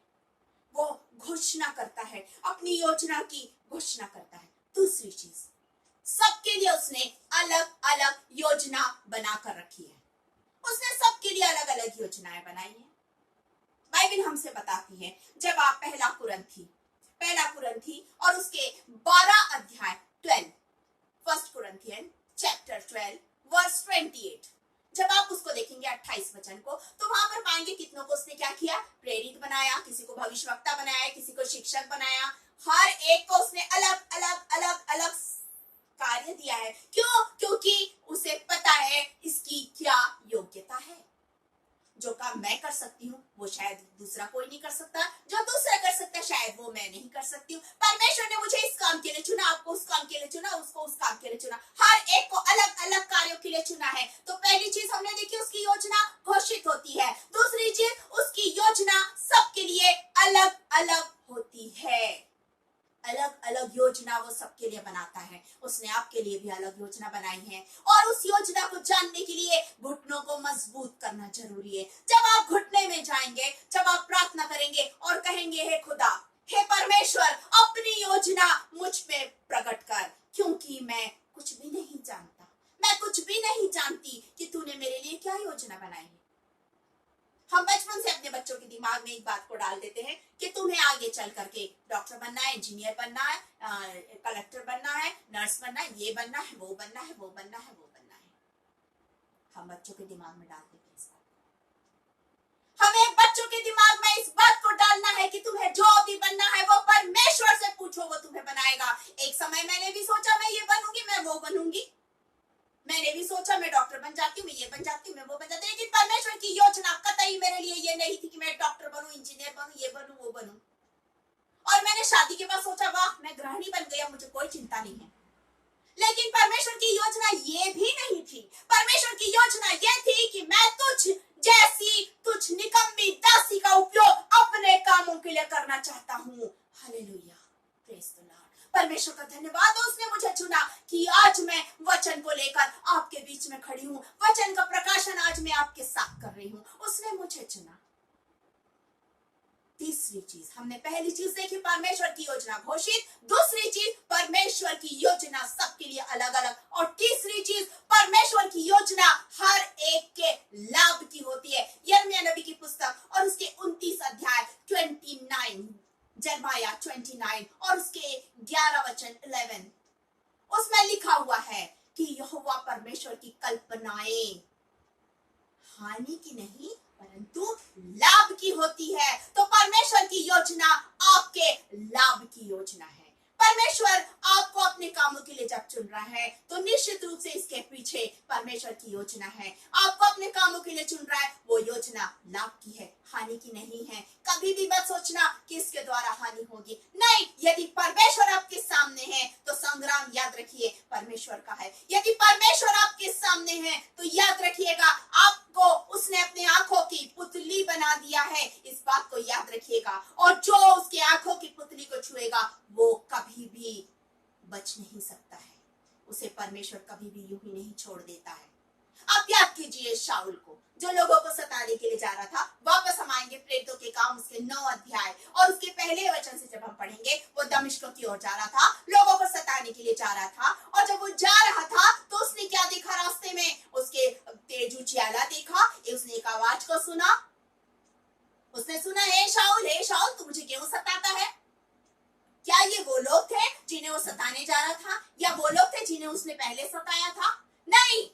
वो घोषणा करता है, अपनी योजना की घोषणा करता है। दूसरी चीज, सबके लिए उसने अलग अलग योजना बनाकर रखी है। उसने सबके लिए अलग अलग योजनाएं बनाई है। बाइबल हमसे बताती है, जब आप पहला कुरंथी और उसके 12 अध्याय 12, फर्स्ट कुरंथियन चैप्टर 12 वर्स 28, जब आप उसको देखेंगे 28 वचन को, तो वहां पर पाएंगे कितनों को उसने क्या किया? प्रेरित बनाया, किसी को भविष्यवक्ता बनाया, किसी को शिक्षक बनाया। हर एक को उसने अलग कार्य दिया है। क्यों? क्योंकि उसे पता है इसकी क्या योग्यता है। जो काम मैं कर सकती हूँ वो शायद दूसरा कोई नहीं कर सकता, जो दूसरा कर सकता है शायद वो मैं नहीं कर सकती हूँ। परमेश्वर ने मुझे इस काम के लिए चुना, आपको उस काम के लिए चुना, उसको उस काम के लिए चुना, हर एक को अलग अलग कार्यों के लिए चुना है। तो पहली चीज हमने देखी, उसकी योजना घोषित होती है। दूसरी चीज, उसकी योजना सबके लिए अलग अलग होती है। अलग अलग योजना वो सबके लिए बनाता है। उसने आपके लिए भी अलग योजना बनाई है और उस योजना को जानने के लिए घुटनों को मजबूत करना जरूरी है। जब आप घुटने में जाएंगे, जब आप प्रार्थना करेंगे और कहेंगे, हे खुदा, हे परमेश्वर, अपनी योजना मुझ पे प्रकट कर, क्योंकि मैं कुछ भी नहीं जानता, मैं कुछ भी नहीं जानती कि तूने मेरे लिए क्या योजना बनाई है। हम बचपन से अपने बच्चों के दिमाग में एक बात को डाल देते हैं कि तुम्हें आगे चल करके डॉक्टर बनना है, इंजीनियर बनना है, कलेक्टर बनना है, नर्स बनना है, ये बनना है, वो बनना है, वो बनना है, वो बनना है। हम बच्चों के दिमाग में डाल देते हैं इस बात को। हमें बच्चों के दिमाग में इस बात को डालना है कि तुम्हें जो भी बनना है वो परमेश्वर से पूछो, वो तुम्हें बनाएगा। एक समय मैंने भी सोचा मैं ये बनूंगी, मैं वो बनूंगी, मैंने भी सोचा मैं डॉक्टर बन जाती हूँ, मैं ये बन जाती हूँ, मैं वो बन जाती हूँ, लेकिन परमेश्वर की योजना कतई मेरे लिए ये नहीं थी कि मैं डॉक्टर बनूं, इंजीनियर बनूं, ये बनूं, वो बनूं। और मैंने मैंने शादी के बाद सोचा वाह मैं गृहिणी बन गया, मुझे कोई चिंता नहीं है। लेकिन परमेश्वर की योजना ये भी नहीं थी। परमेश्वर की योजना ये थी कि मैं तुझ निकम्मी दासी का उपयोग अपने कामों के लिए करना चाहता हूँ। Hallelujah, praise the Lord. परमेश्वर का धन्यवाद, उसने मुझे चुना कि आज मैं वचन को लेकर आपके बीच में खड़ी हूँ, वचन का प्रकाशन आज मैं आपके साथ कर रही हूँ। उसने मुझे चुना। तीसरी चीज, हमने पहली चीज देखी परमेश्वर की योजना घोषित, दूसरी चीज परमेश्वर की योजना सबके लिए अलग अलग, और तीसरी चीज परमेश्वर की योजना हर एक के लाभ की होती है। यिर्मयाह नबी की पुस्तक और उसके 29 अध्याय 29, जरमाया 29 और उसके 11 वचन 11, उसमें लिखा हुआ है कि यहोवा परमेश्वर की कल्पनाएं हानि की नहीं परंतु लाभ की होती है। तो परमेश्वर की योजना आपके लाभ की योजना है। परमेश्वर आपको अपने कामों के लिए जब चुन रहा है तो निश्चित रूप से इसके पीछे परमेश्वर की योजना है। आपको अपने कामों के लिए चुन रहा है, वो योजना लाभ की है, हानि की नहीं है। कभी भी मत सोचना कि इसके द्वारा हानि होगी, नहीं। यदि परमेश्वर आपके सामने है तो संग्राम याद रखिए परमेश्वर का है। यदि परमेश्वर आपके सामने है तो याद रखिएगा आपको उसने अपने आंखों की पुतली बना दिया है, इस बात को याद रखिएगा। और जो उसके आंखों की पुतली को छुएगा वो कभी भी बच नहीं सकता है, उसे परमेश्वर कभी भी यूं ही नहीं छोड़ देता है। आप याद कीजिए शाऊल को, जो लोगों को सताने के लिए जा रहा था। वापस हम आएंगे प्रेरितों के काम उसके 9 अध्याय और उसके पहले वचन से जब हम पढ़ेंगे, वो दमिश्क की ओर जा रहा था, लोगों को सताने के लिए जा रहा था। और जब वो जा रहा था तो उसने क्या देखा रास्ते में? उसके तेज उजियाला देखा, उसने एक आवाज को सुना। उसने सुना, हे शाऊल तू मुझे क्यों सताता है? क्या ये वो लोग थे जिन्हें वो सताने जा रहा था, या वो लोग थे जिन्हें उसने पहले सताया था? नहीं।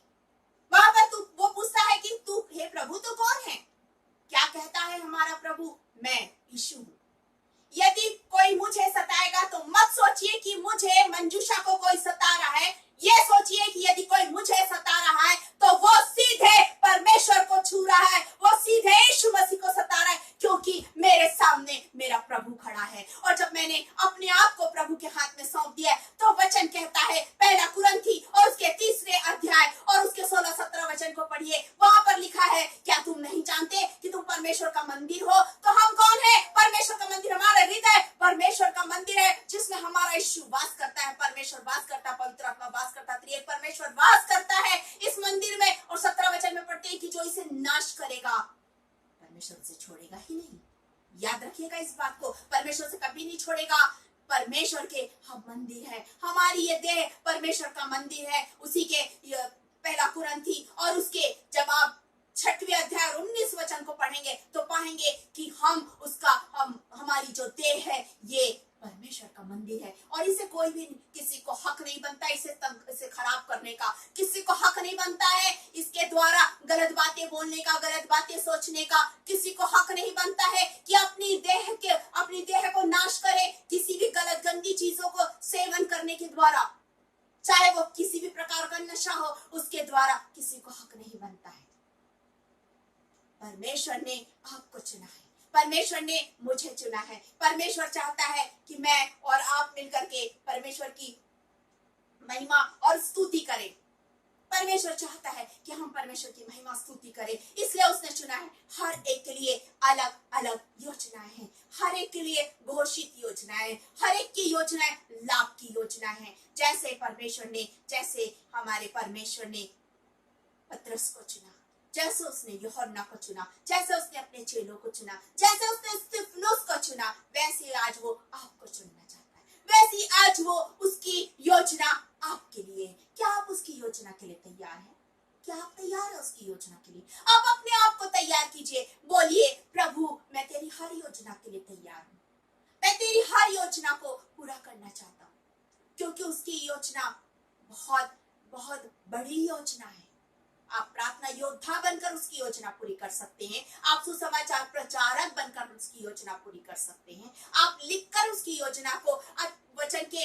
वहां पर वो पूछता है कि तू, हे प्रभु, तू कौन है? क्या कहता है हमारा प्रभु? मैं यीशु हूं। यदि कोई मुझे सताएगा तो मत सोचिए कि मुझे मंजूषा को कोई सता रहा है। ये सोचिए कि यदि कोई मुझे सता रहा है तो वो सीधे परमेश्वर को छू रहा है, वो सीधे यीशु मसीह को सता रहा है, क्योंकि मेरे सामने मेरा प्रभु खड़ा है। और जब मैंने अपने आप को प्रभु के हाथ में सौंप दिया तो वचन कहता है, पहला कुरिन्थी और उसके 3 अध्याय और उसके 16-17 वचन को पढ़िए। वहां पर लिखा है, क्या तुम नहीं जानते कि तुम परमेश्वर का मंदिर हो? तो हम कौन है? परमेश्वर का मंदिर हमारा हृदय परमेश्वर का मंदिर है, जिसमें हमारा यीशु वास करता है। परमेश्वर वास करता, पवित्र आत्मा वास करता, त्रिएक परमेश्वर वास करता है इस मंदिर में। और 17 वचन में पढ़ते हैं कि जो इसे नाश करेगा परमेश्वर उसे छोड़ेगा ही नहीं। याद रखिएगा इस बात को, परमेश्वर से कभी नहीं छोड़ेगा। परमेश्वर के हम मंदिर है, हमारी ये देह परमेश्वर का मंदिर है। उसी के पहला कुरिन्थी और उसके जब आप 6वें अध्याय 19 वचन को पढ़ेंगे तो पाएंगे कि हमारी जो देह है ये परमेश्वर का मंदिर है। और इसे कोई भी, किसी को हक नहीं बनता इसे खराब करने का। किसी को हक नहीं बनता है इसके द्वारा गलत बातें बोलने का, गलत बातें सोचने का। किसी को हक नहीं बनता है कि अपनी देह को नाश करे किसी भी गलत गंदी चीजों को सेवन करने के द्वारा, चाहे वो किसी भी प्रकार का नशा हो, उसके द्वारा किसी को हक नहीं बनता है। परमेश्वर ने आपको चुना है, परमेश्वर ने मुझे चुना है। परमेश्वर चाहता है कि मैं और आप मिलकर के परमेश्वर की महिमा और स्तुति करें। परमेश्वर चाहता है कि हम परमेश्वर की महिमा स्तुति करें, इसलिए उसने चुना है। हर एक के लिए अलग अलग योजनाएं हैं, हर एक के लिए घोषित योजनाएं, हर एक की योजनाएं लाभ की योजना है। जैसे हमारे परमेश्वर ने पतरस को चुना, जैसे उसने यूहन्ना को चुना, जैसे उसने अपने चेलों को चुना, जैसे उसने स्तिफनुस को चुना, वैसे आज वो आपको चुनना चाहता है। वैसी आज वो उसकी योजना आपके लिए। क्या आप उसकी योजना के लिए तैयार हैं? क्या आप तैयार हैं उसकी योजना के लिए? आप अपने आप को तैयार कीजिए, बोलिए, प्रभु मैं तेरी हर योजना के लिए तैयार हूँ। मैं तेरी हर योजना को पूरा करना चाहता हूँ, क्योंकि उसकी योजना बहुत बहुत बड़ी योजना है। आप प्रार्थना योद्धा बनकर उसकी योजना पूरी कर सकते हैं। आप सुसमाचार प्रचारक बनकर उसकी योजना पूरी कर सकते हैं। आप लिखकर उसकी योजना को, वचन के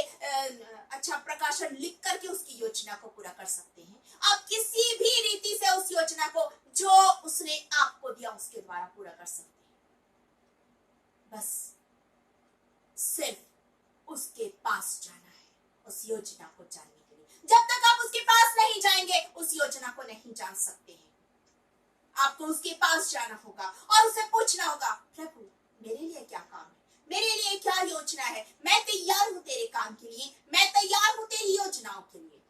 अच्छा प्रकाशन लिख करके उसकी योजना को पूरा कर सकते हैं। आप किसी भी रीति से उस योजना को जो उसने आपको दिया उसके द्वारा पूरा कर सकते हैं। बस सिर्फ उसके पास जाना है, उस योजना को जानने के लिए। जब तक आप उसके पास नहीं जाएंगे उस योजना को नहीं जान सकते हैं। आपको उसके पास जाना होगा और उसे पूछना होगा, प्रभु मेरे लिए क्या काम है, मेरे लिए क्या योजना है, मैं तैयार हूं तेरे काम के लिए, मैं तैयार हूं तेरी योजनाओं के लिए।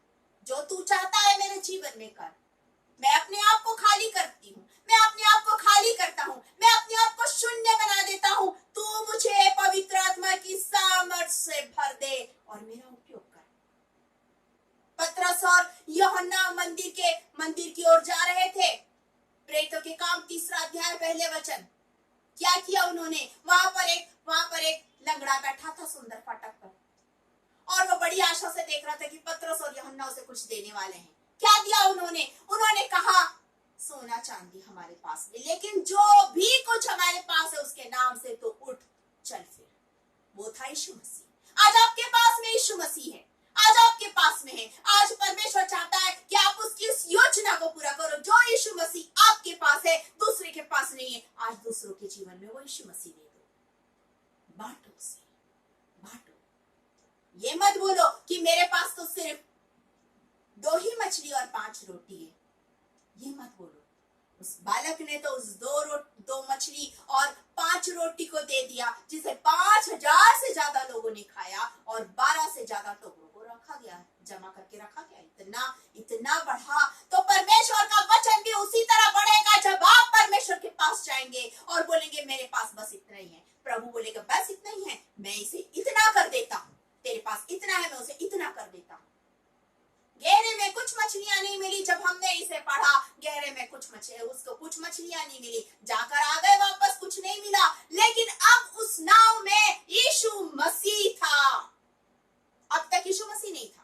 जो तू चाहता है मेरे जीवन में कर। मैं अपने आप को खाली करती हूँ, मैं अपने आप को खाली करता हूँ, मैं अपने आप को शून्य बना देता हूँ। तू मुझे पवित्र आत्मा की सामर्थ से भर दे और मेरा उपयोग कर। पतरस और यूहन्ना मंदिर की ओर जा रहे थे। प्रेरितों के काम 3 अध्याय पहले वचन। क्या किया उन्होंने? वहां पर एक लंगड़ा बैठा था सुंदर फाटक पर, और वो बड़ी आशा से देख रहा था कि पतरस और यूहन्ना उसे कुछ देने वाले हैं। क्या दिया उन्होंने? उन्होंने कहा, सोना चांदी हमारे पास नहीं, लेकिन जो भी कुछ हमारे पास है उसके नाम से तो उठ चल फिर। वो था यीशु मसीह। आज आपके पास में यीशु मसीह है, आज आपके पास में है। आज परमेश्वर चाहता है कि आप उसकी उस योजना को पूरा करो जो यीशु मसीह आपके पास है, दूसरे के पास नहीं है। आज दूसरों के जीवन में वो यीशु मसीह दे दो, बांटो उसे, बांटो। ये मत बोलो कि मेरे पास तो सिर्फ 2 ही मछली और 5 रोटी है। ये मत बोलो। उस बालक ने तो उस 2 मछली और 5 रोटी को दे दिया, जिसे 5000 से ज्यादा लोगों ने खाया और 12 से ज्यादा टोकरों को रखा गया, जमा करके रखा गया। इतना बढ़ा। तो परमेश्वर का वचन भी उसी तरह बढ़ेगा जब आप परमेश्वर के पास जाएंगे और बोलेंगे मेरे पास बस इतना ही है। प्रभु बोलेगा बस इतना ही है, मैं इसे इतना कर देता हूँ। तेरे पास इतना है, मैं उसे इतना कर देता हूँ। गहरे में कुछ मछलियां नहीं मिली। जब हमने इसे पढ़ा, गहरे में उसको कुछ मछलियां नहीं मिली, जाकर आ गए वापस, कुछ नहीं मिला। लेकिन अब उस नाव में यीशु मसीह था। अब तक यीशु मसीह नहीं था।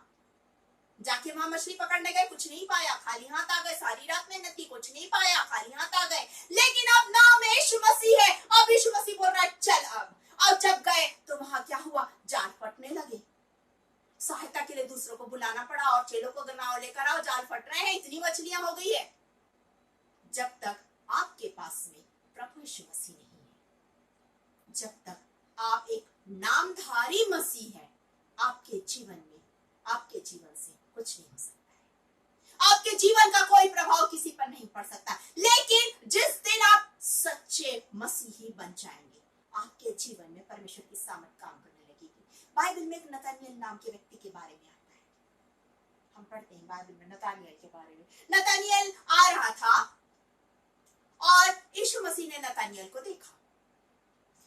जाके वहां मछली पकड़ने गए, कुछ नहीं पाया, खाली हाथ आ गए। सारी रात मेहनत की, कुछ नहीं पाया, खाली हाथ आ गए। लेकिन अब नाव में यीशु मसीह है। अब यीशु मसीह बोल रहा है चल। अब जब गए तो वहां क्या हुआ? जाल फटने लगे। सहायता के लिए दूसरों को बुलाना पड़ा और चेलों को नाव लेकर आओ, जाल फट रहे हैं, इतनी मछलियां हो गई है। जब तक आपके पास में प्रभु यीशु मसीह नहीं है, जब तक आप एक नामधारी मसीह है, आपके जीवन से कुछ नहीं हो सकता है। आपके जीवन का कोई प्रभाव किसी पर नहीं पड़ सकता। लेकिन जिस दिन आप सच्चे मसीही बन जाएंगे, आपके जीवन में परमेश्वर की सामर्थ काम करने लगेगी। बाइबल में एक नतानियल नाम के व्यक्ति के बारे में आता है। हम पढ़ते हैं बाइबल में नतानियल के बारे में। नतानियल आ रहा था और यीशु मसीह ने नतानियल को देखा।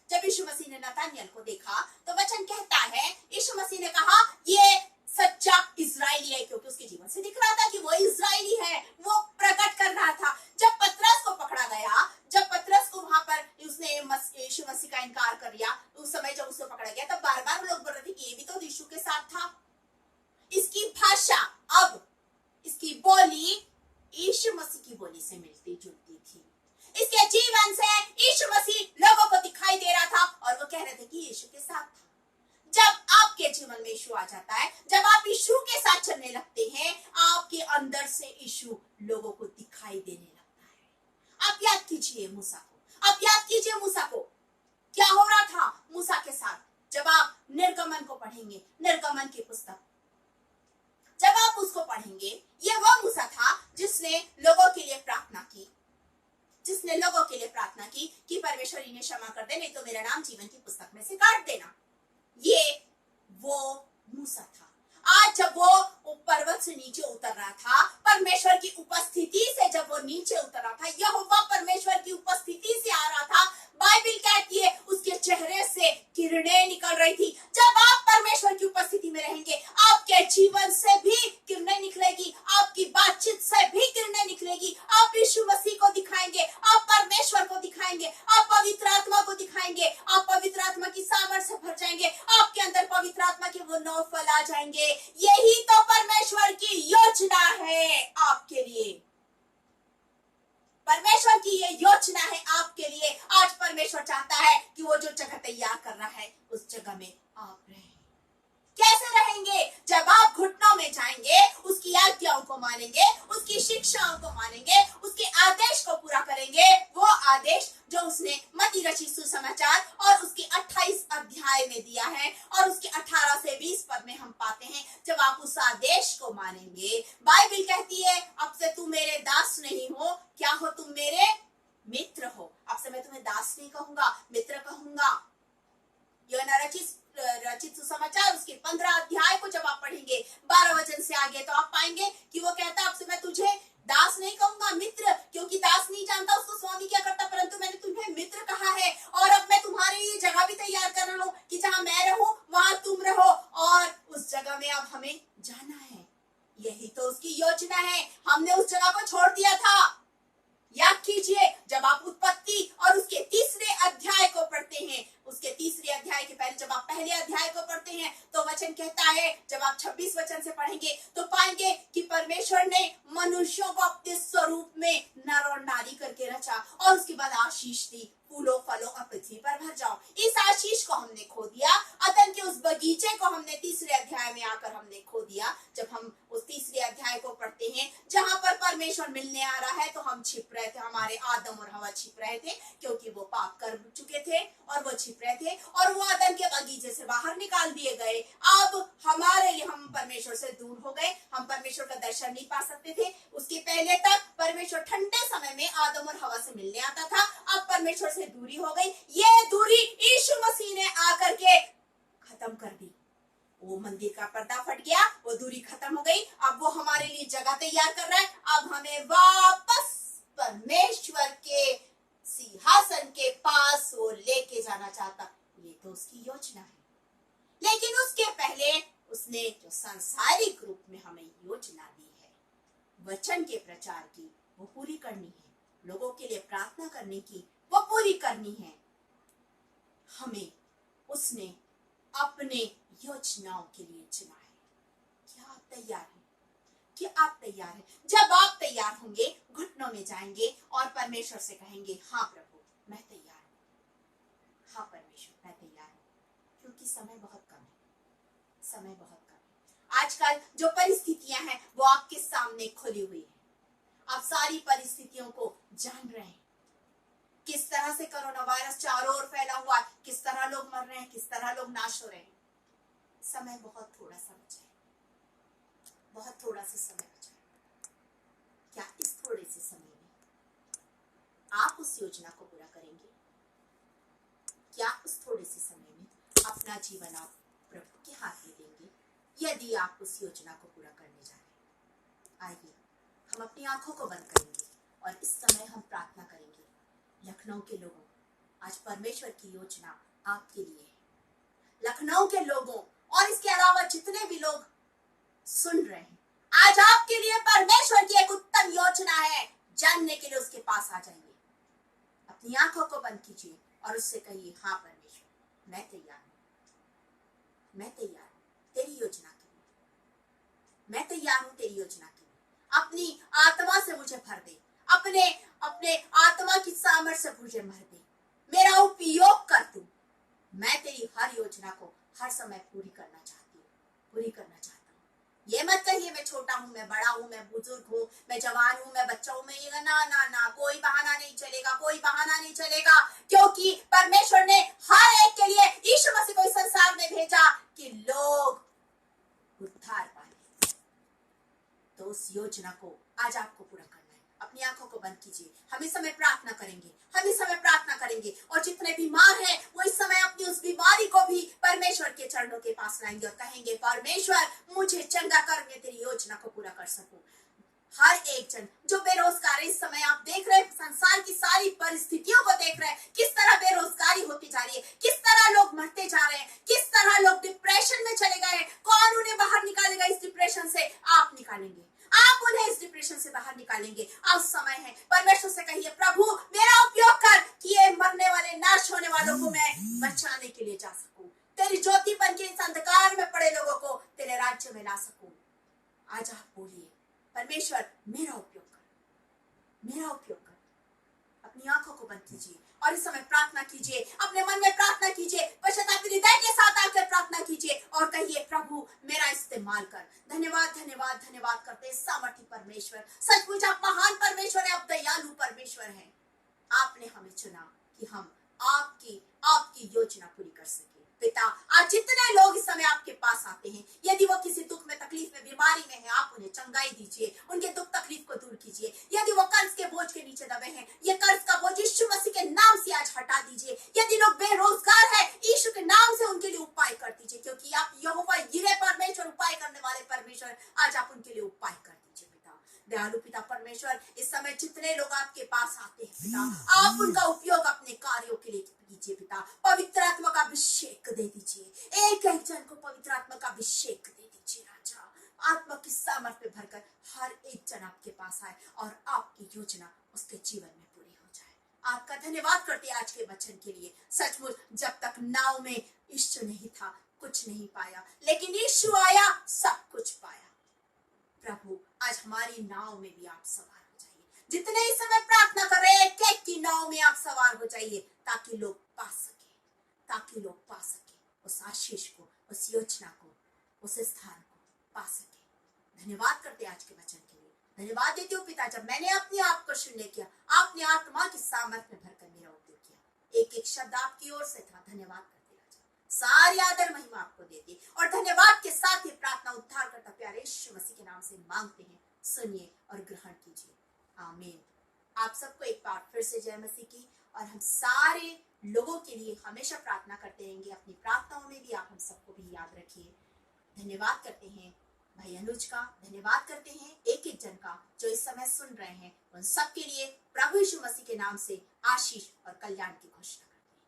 जब यीशु मसीह ने नतानियल को देखा तो वचन कहता है, यीशु मसीह ने कहा ये सच्चा इजरायली है, क्योंकि उसके जीवन से दिख रहा था कि वो इजरायली है। वो प्रकट कर रहा था। जब पतरस को पकड़ा गया, जब पतरस को वहां पर उसने यीशु मसीह का इनकार कर दिया, उस समय जब उसको पकड़ा गया तब बार बार लोग बोल रहे थे कि ये भी तो यीशु के साथ था। इसकी भाषा, अब इसकी बोली यीशु मसीह की बोली से मिलती जुलती थी। इसके जीवन से यीशु मसीह लोगों को दिखाई दे रहा था और वो कह रहे थे कि यीशु के साथ था। जब आपके जीवन में यीशु आ जाता है, जब आप यीशु के साथ चलने लगते हैं, आपके अंदर से यीशु लोगों को दिखाई देने लगता है। आप याद कीजिए मूसा को, आप याद कीजिए मूसा को। क्या हो रहा था मूसा के साथ? जब आप निर्गमन को पढ़ेंगे, निर्गमन की पुस्तक जब आप उसको पढ़ेंगे, ये वह मूसा था जिसने लोगों के लिए प्रार्थना की, जिसने लोगों के लिए प्रार्थना की कि परमेश्वर इन्हें क्षमा कर दे, नहीं तो मेरा नाम जीवन की पुस्तक में से काट देना। ये वो मूसा था। आज जब वो पर्वत से नीचे उतर रहा था, परमेश्वर की उपस्थिति से जब वो नीचे उतर रहा था, यहोवा परमेश्वर की उपस्थिति से आ रहा था, बाइबल कहती है उसके चेहरे से किरणें निकल रही थी। जब आप परमेश्वर की उपस्थिति में रहेंगे, आपके जीवन से भी किरणें निकलेगी, आपकी बातचीत से भी किरणें निकलेगी। आप यीशु मसीह को दिखाएंगे, आप परमेश्वर को दिखाएंगे, आप पवित्र आत्मा को दिखाएंगे, आप पवित्र आत्मा की सामर्थ से भर जाएंगे, आपके अंदर पवित्र आत्मा के वो 9 फल आ जाएंगे। यही तो परमेश्वर की योजना है आपके लिए। परमेश्वर की ये योजना है आपके लिए। आज परमेश्वर चाहता है कि वो जो जगह तैयार कर रहा है उस जगह में आप रहें। कैसे रहेंगे? जब आप घुटनों में जाएंगे, उसकी आज्ञाओं को मानेंगे, उसकी शिक्षाओं को मानेंगे, उसके आदेश को पूरा करेंगे। वो आदेश जो उसने मत्ती रचित सुसमाचार और उसके 28 अध्याय में दिया है, और और उसके 18 से 20 पद में हम पाते हैं, जब आप उस आदेश को मानेंगे, बाइबल कहती है अब से तुम मेरे दास नहीं हो, क्या हो, तुम मेरे मित्र हो। अब से मैं तुम्हें दास नहीं कहूंगा, मित्र कहूंगा। यूहन्ना रचित सुसमाचार उसके 15 अध्याय को जब आप पढ़ेंगे 12 वचन से आगे, तो आप पाएंगे कि वो कहता है अब से मैं तुझे दास नहीं कहूंगा, मित्र, क्योंकि दास नहीं जानता उसको स्वामी क्या करता, परंतु मैंने तुम्हें मित्र कहा है। और अब मैं तुम्हारे लिए जगह भी तैयार कर रहा हूँ कि जहां मैं रहूं वहां तुम रहो, और उस जगह में अब हमें जाना है। यही तो उसकी योजना है। हमने उस जगह को छोड़ दिया था। याद कीजिए, जब आप उत्पत्ति और उसके तीसरे अध्याय को पढ़ते हैं, उसके तीसरे अध्याय के पहले जब आप पहले अध्याय को पढ़ते हैं, तो वचन कहता है, जब आप 26 वचन से पढ़ेंगे तो पाएंगे कि परमेश्वर ने मनुष्यों को अपने स्वरूप में नर और नारी करके रचा, और उसके बाद आशीष दी, फूलों फलों और पृथ्वी पर भर जाओ। इस आशीष को हमने खो दिया। अदन के उस बगीचे को हमने तीसरे अध्याय में आकर हमने खो दिया। जब हम उस तीसरे अध्याय को पढ़ते हैं जहां पर परमेश्वर मिलने आ रहा है, तो हम छिप रहे थे, हमारे आदम और हवा छिप रहे थे, क्योंकि वो पाप कर चुके थे और वो छिप रहे थे, और वो अदन के बगीचे से बाहर निकाल दिए गए। अब हमारे लिए हम परमेश्वर से दूर हो गए, हम परमेश्वर का दर्शन नहीं पा सकते थे। उसके पहले तक परमेश्वर ठंडे समय में आदम और हवा से मिलने आता था, अब परमेश्वर से दूरी हो गई। ये दूरी यीशु मसीह ने आकर के खत्म कर दी। वो मंदिर का पर्दा फट गया, वो दूरी खत्म हो गई। अब वो हमारे लिए जगह तैयार कर रहा है। अब हमें वापस परमेश्वर के सिंहासन के पास वो लेके जाना चाहता। ये तो उसकी योजना है, लेकिन उसके पहले उसने जो सांसारिक रूप में हमें योजना दी है, वचन के प्रचार की, वो पूरी करनी है। लोगों के लिए प्रार्थना करने की, वो पूरी करनी है। हमें उसने अपने योजनाओं के लिए चुना है। क्या आप तैयार हैं? क्या आप तैयार हैं? जब आप तैयार होंगे, घुटनों में जाएंगे और परमेश्वर से कहेंगे, हाँ प्रभु मैं तैयार हूँ, हाँ परमेश्वर मैं तैयार हूँ, क्योंकि समय बहुत कम है, समय बहुत कम है। आजकल जो परिस्थितियां हैं वो आपके सामने खुली हुई है। आप सारी परिस्थितियों को जान रहे हैं, किस तरह से कोरोना वायरस चारों ओर फैला हुआ है, किस तरह लोग मर रहे हैं, किस तरह लोग नाश हो रहे हैं। समय बहुत थोड़ा सा बचा है, बहुत थोड़ा सा समय बचा है। क्या इस थोड़े से समय में आप उस योजना को पूरा करेंगे? क्या उस थोड़े से समय में अपना जीवन आप प्रभु के हाथ में देंगे? यदि आप उस योजना को पूरा करने जा रहे हैं, आइए हम अपनी आंखों को बंद करेंगे और इस समय हम प्रार्थना करेंगे। लखनऊ के लोगों, आज परमेश्वर की योजना आपके लिए है। लखनऊ के लोगों और इसके अलावा जितने भी लोग सुन रहे हैं, आज आपके लिए परमेश्वर की एक उत्तम योजना है। जानने के लिए उसके पास आ जाइए, अपनी आंखों को बंद कीजिए और उससे कहिए, हाँ परमेश्वर मैं तैयार हूं, मैं तैयार हूं तेरी योजना के लिए, मैं तैयार हूं तेरी योजना के लिए। अपनी आत्मा से मुझे भर दे, अपने अपने आत्मा की सामर्थ्य से मुझे भर दे, मेरा उपयोग कर तू। मैं तेरी हर योजना को हर समय पूरी करना चाहती हूँ, पूरी करना चाहता हूँ। ये मत कहिए मैं छोटा हूँ, मैं बड़ा हूँ, मैं बुजुर्ग हूँ, मैं जवान हूँ, मैं बच्चा हूँ, मैं ये ना ना ना, कोई बहाना नहीं चलेगा, कोई बहाना नहीं चलेगा, क्योंकि परमेश्वर ने हर एक के लिए यीशु मसीह को इस संसार में भेजा कि लोग उद्धार पाए। तो उस योजना को आज आपको पूरा करना है। अपनी आंखों को बंद कीजिए, हम इस समय प्रार्थना करेंगे, हम इस समय प्रार्थना करेंगे। और जितने बीमार हैं वो इस समय अपनी उस बीमारी को भी परमेश्वर के चरणों के पास लाएंगे और कहेंगे, परमेश्वर मुझे चंगा कर, मैं तेरी योजना को पूरा कर सकूं। हर एक जन जो बेरोजगार है, इस समय आप देख रहे हैं, संसार की सारी परिस्थितियों को देख रहे हैं, किस तरह बेरोजगारी होती जा रही है, किस तरह लोग मरते जा रहे हैं, किस तरह लोग डिप्रेशन में चले गए हैं। कौन उन्हें बाहर निकालेगा इस डिप्रेशन से? आप निकालेंगे, आप उन्हें इस डिप्रेशन से बाहर निकालेंगे। अब समय है, परमेश्वर से कहिए, प्रभु मेरा उपयोग कर कि ये मरने वाले, नाश होने वालों को मैं बचाने के लिए जा सकूं, तेरी ज्योति बन के इस अंधकार में पड़े लोगों को तेरे राज्य में ला सकूं। आज आप बोलिए, परमेश्वर मेरा उपयोग कर, मेरा उपयोग कर। अपनी आंखों को बंद कीजिए और इस समय प्रार्थना कीजिए, अपने मन में प्रार्थना कीजिए, पश्चाताप हृदय के साथ आकर प्रार्थना कीजिए और कहिए, प्रभु मेरा इस्तेमाल कर। धन्यवाद धन्यवाद धन्यवाद करते सामर्थी परमेश्वर, सचमुच आप महान परमेश्वर है, आप दयालु परमेश्वर हैं। आपने हमें चुना कि हम आपकी योजना पूरी कर सके। पिता, आज जितने लोग इस समय आपके पास आते हैं, यदि वो किसी दुख में, तकलीफ में, बीमारी में है, आप उन्हें चंगाई दीजिए, उनके दुख तकलीफ को दूर कीजिए। यदि वो कर्ज के बोझ के नीचे दबे हैं, ये कर्ज का बोझ यीशु मसीह के नाम से आज हटा दीजिए। यदि लोग बेरोजगार है, यीशु के नाम से उनके लिए उपाय कर दीजिए, क्योंकि आप यहोवा यिरे परमेश्वर, उपाय करने वाले परमेश्वर, आज आप उनके लिए उपाय कर दीजिए पिता। दयालु पिता परमेश्वर, इस समय जितने लोग आपके पास आते हैं पिता, आप उनका उपयोग अपने कार्यों के लिए कीजिए पिता। पवित्र आत्मा का अभिषेक दे दीजिए, एक एक जन को पवित्र आत्मा का अभिषेक दे दीजिए राजा। आत्मा की सामर्थ्य भरकर हर एक जन आपके पास आए और आपकी योजना उसके जीवन में पूरी हो जाए। आपका धन्यवाद करते हैं आज के वचन के लिए। सचमुच जब तक नाव में यीशु नहीं था, कुछ नहीं पाया, लेकिन यीशु आया, सब कुछ पाया। प्रभु, आज हमारी नाव में भी आप सवार हो जाइए। जितने इस समय प्रार्थना कर रहे हैं, एक एक की नाव में आप सवार हो जाइए, ताकि लोग पा सके उस आशीष को, उस योजना को, उस स्थान को पा सके। धन्यवाद करते आज के वचन के लिए। धन्यवाद देती हूँ पिता, जब मैंने अपने आप को शून्य किया, आपने आत्मा की सामर्थ्य में भरकर मेरा उपयोग किया। एक एक शब्द आपकी ओर से था। धन्यवाद करते राजा, सारी आदर महिमा आपको देती और धन्यवाद के साथ ही प्रार्थना उद्धार करता प्यारे यीशु मसीह के नाम से मांगते हैं। सुनिए और ग्रहण कीजिए, आमीन। आप सबको एक बार फिर से जय मसीह की। और हम सारे लोगों के लिए हमेशा प्रार्थना करते रहेंगे। अपनी प्रार्थनाओं में भी आप हम सबको भी याद रखिए। धन्यवाद करते हैं भाई अनुज का, धन्यवाद करते हैं एक एक जन का जो इस समय सुन रहे हैं। उन सब के लिए प्रभु यीशु मसीह के नाम से आशीष और कल्याण की घोषणा करते हैं।